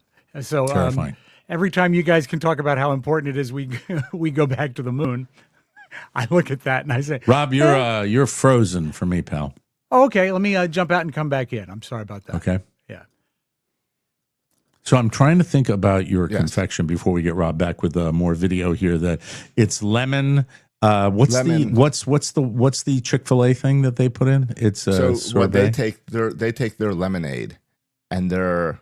So Terrifying. every time you guys can talk about how important it is we go back to the moon, I look at that and I say, Rob, you're frozen for me, pal. oh, okay, let me jump out and come back in. I'm sorry about that. Okay. Yeah. So I'm trying to think about your confection before we get Rob back with more video here. That it's lemon. What's the Chick-fil-A thing that they put in? It's so what they sorbet? take their lemonade and their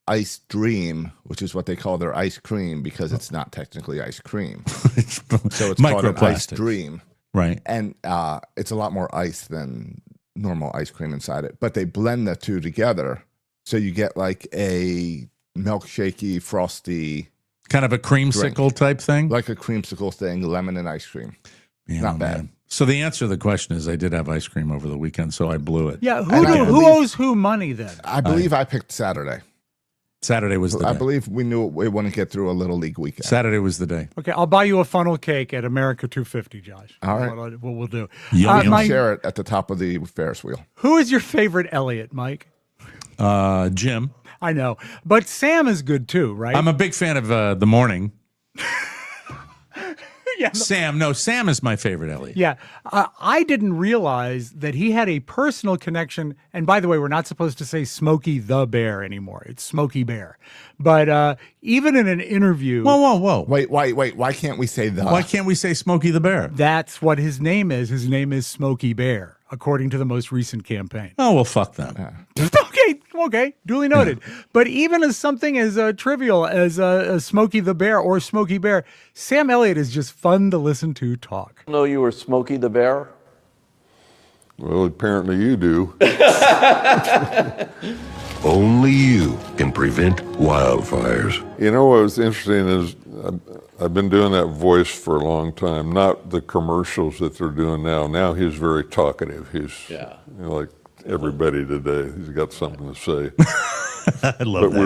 ice dream, which is what they call their ice cream because it's not technically ice cream. So it's called an ice dream. Right. And it's a lot more ice than normal ice cream inside it. But they blend the two together. So you get like a milkshakey, frosty... Kind of a creamsicle drink. Type thing? Like a creamsicle thing, lemon and ice cream. Yeah, not bad. Man. So the answer to the question is I did have ice cream over the weekend, so I blew it. Yeah, who owes who money then? I believe I picked Saturday. Saturday was the day. I believe we knew we wouldn't get through a Little League weekend. Saturday was the day. Okay, I'll buy you a funnel cake at America 250, Josh. All right. What we'll do. You'll share it at the top of the Ferris wheel. Who is your favorite Elliot, Mike? Jim. I know, but Sam is good too, right? I'm a big fan of The Morning. Yeah, Sam is my favorite Elliot. Yeah, I didn't realize that he had a personal connection. And by the way, we're not supposed to say Smokey the Bear anymore. It's Smokey Bear. But even in an interview... Whoa. Wait. Why can't we say the? Why can't we say Smokey the Bear? That's what his name is. His name is Smokey Bear, according to the most recent campaign. Oh, well, fuck them. Okay, duly noted. Yeah. But even as something as trivial as Smokey the Bear or Smokey Bear, Sam Elliott is just fun to listen to talk. Know you were Smokey the Bear? Well, apparently you do. Only you can prevent wildfires. You know what was interesting is I've been doing that voice for a long time, not the commercials that they're doing now. Now he's very talkative. He's like everybody today. He's got something to say. I love that.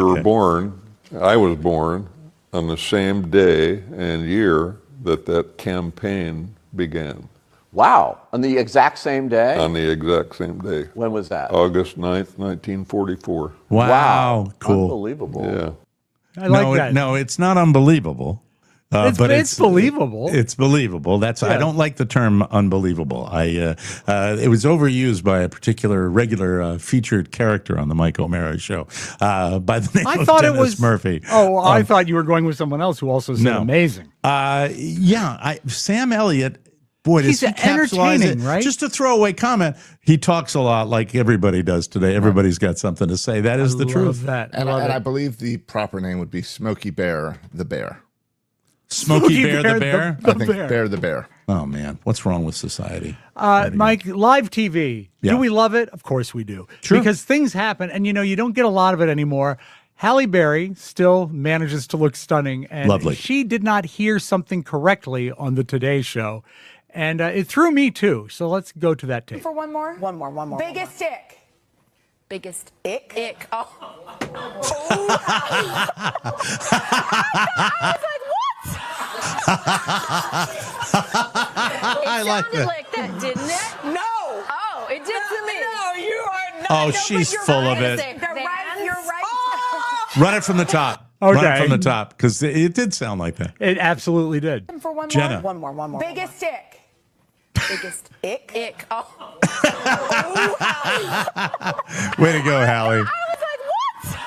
I was born on the same day and year that campaign began. Wow, on the exact same day? On the exact same day. When was that? August 9th, 1944. Wow. Cool. Unbelievable. Yeah. I like that. No, it's not unbelievable. But it's believable. It's believable. I don't like the term unbelievable. It was overused by a particular regular featured character on the Mike O'Mara show by the name of Dennis Murphy. Oh, I thought you were going with someone else who also said amazing. Sam Elliott. Boy, he's entertaining, right? Just a throwaway comment. He talks a lot like everybody does today. Everybody's got something to say. That is the truth. And I believe the proper name would be Smokey Bear the Bear. Smokey Bear the Bear? I think Bear the Bear. Oh, man. What's wrong with society? Mike, live TV. Yeah. Do we love it? Of course we do. Sure. Because things happen, and you don't get a lot of it anymore. Halle Berry still manages to look stunning. And lovely. She did not hear something correctly on the Today Show. And it threw me too. So let's go to that tape. For one more? One more. Biggest ick. Biggest ick? Ick. Oh. I like sounded that. like that, didn't it? No. Oh, it did to me. No, you are not. Oh, she's full of it. You're right. Oh. Run it from the top. Okay. Run it from the top, because it did sound like that. It absolutely did. For one Jenna. more. One more. Biggest ick. Biggest ick. Ick. Oh. Way to go, Hallie. I was like, what?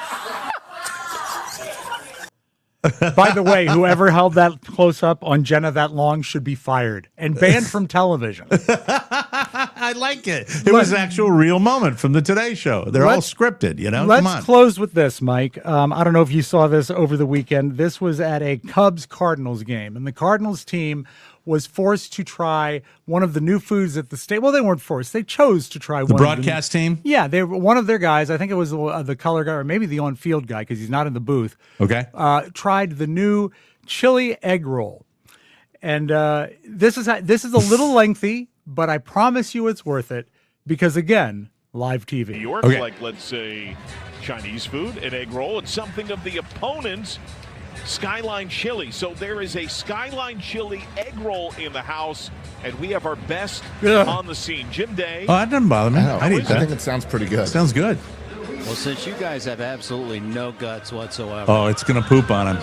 By the way, whoever held that close up on Jenna that long should be fired and banned from television. I like it. It was an actual real moment from the Today Show. They're all scripted, you know? Come on. Let's close with this, Mike. I don't know if you saw this over the weekend. This was at a Cubs-Cardinals game, and the Cardinals team was forced to try one of the new foods at the state. Well, they weren't forced. They chose to try The one broadcast team? Yeah, they were one of their guys. I think it was the color guy or maybe the on-field guy because he's not in the booth. Okay. Tried the new chili egg roll. And this is a little lengthy, but I promise you it's worth it because, again, live TV. New York, like, let's say, Chinese food, an egg roll, it's something of the opponent's Skyline Chili. So there is a Skyline Chili egg roll in the house, and we have our best on the scene. Jim Day. Oh, that doesn't bother me. I'd eat that. I think it sounds pretty good. Sounds good. Well, since you guys have absolutely no guts whatsoever. Oh, it's going to poop on him.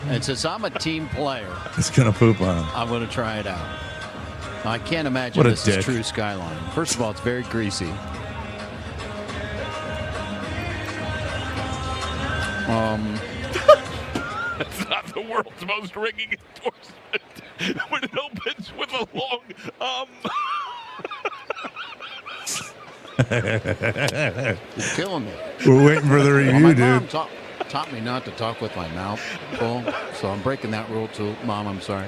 And since I'm a team player. It's going to poop on him. I'm going to try it out. I can't imagine What a this dick. is true Skyline. First of all, it's very greasy. That's not the world's most ringing endorsement when it opens with a long You're killing me. We're waiting for the review, my dude. mom taught me not to talk with my mouth full, so I'm breaking that rule too. Mom, I'm sorry.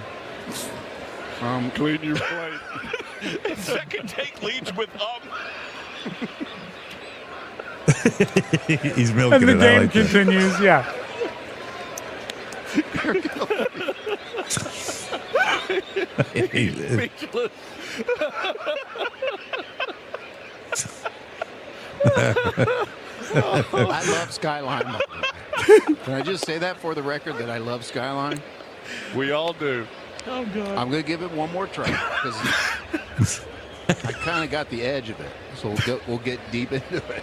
Clean your plate. Second take leads with He's milking And the it. I game like that. continues, yeah. Speechless. I love Skyline. Can I just say that for the record that I love Skyline? We all do. Oh, God. I'm going to give it one more try because I kind of got the edge of it. So we'll get deep into it.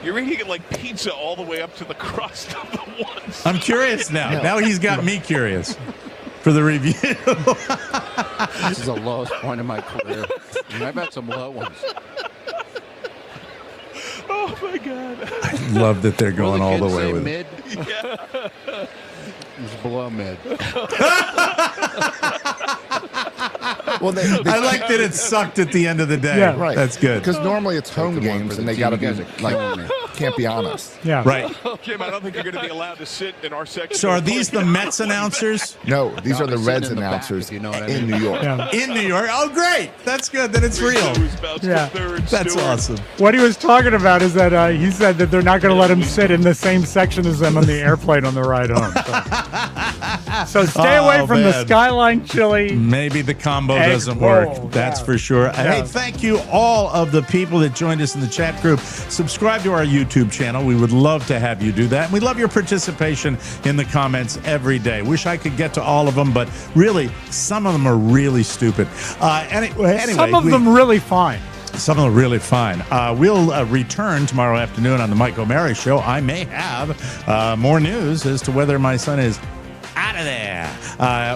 You're eating it like pizza all the way up to the crust of the ones. I'm curious now. Now he's got me curious for the review. This is the lowest point of my career. And I've had some low ones. Oh, my God. I love that they're going all the way with mid? it. Yeah. It was below mid. Well, I like that it sucked at the end of the day. Yeah, right. That's good. Because normally it's home games and they got to be like, can't be honest. Yeah. Right. Jim, I don't think you're going to be allowed to sit in our section. So are these the Mets announcers? No, these No, are the they sit Reds in the back, announcers if you know what I mean. in New York. Yeah. In New York? Oh, great. That's good. Then it's real. Yeah. That's awesome. What he was talking about is that he said that they're not going to let him sit in the same section as them on the airplane on the ride home. So stay away from the man. Skyline Chili. Maybe the combo Egg doesn't work. roll, That's yeah. for sure. Yeah. Hey, thank you all of the people that joined us in the chat group. Subscribe to our YouTube channel. We would love to have you do that. And we love your participation in the comments every day. Wish I could get to all of them, but really, some of them are really stupid. Anyway, Some of them really fine. Some of them are really fine. We'll return tomorrow afternoon on the Mike O'Mara Show. I may have more news as to whether my son is out of there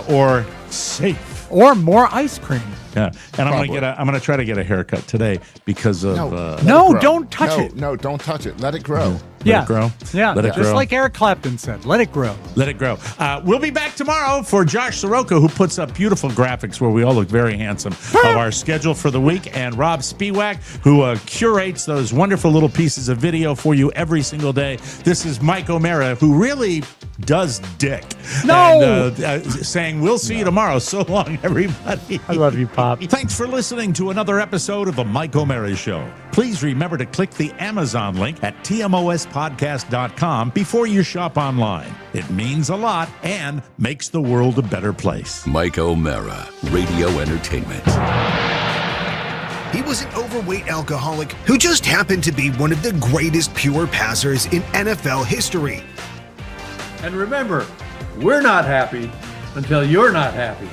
or safe. Or more ice cream. Yeah, and I'm gonna try to get a haircut today because of No, don't touch it. No, don't touch it. Let it grow. Let it grow. Yeah, Let it just grow. like Eric Clapton said, let it grow. Let it grow. We'll be back tomorrow for Josh Soroka, who puts up beautiful graphics where we all look very handsome of our schedule for the week, and Rob Spiewak, who curates those wonderful little pieces of video for you every single day. This is Mike O'Mara, who really does dick. No! And, saying, we'll see you tomorrow. So long, everybody. I love you, Pop. Thanks for listening to another episode of The Mike O'Mara Show. Please remember to click the Amazon link at tmospodcast.com before you shop online. It means a lot and makes the world a better place. Mike O'Mara, Radio Entertainment. He was an overweight alcoholic who just happened to be one of the greatest pure passers in NFL history. And remember, we're not happy until you're not happy.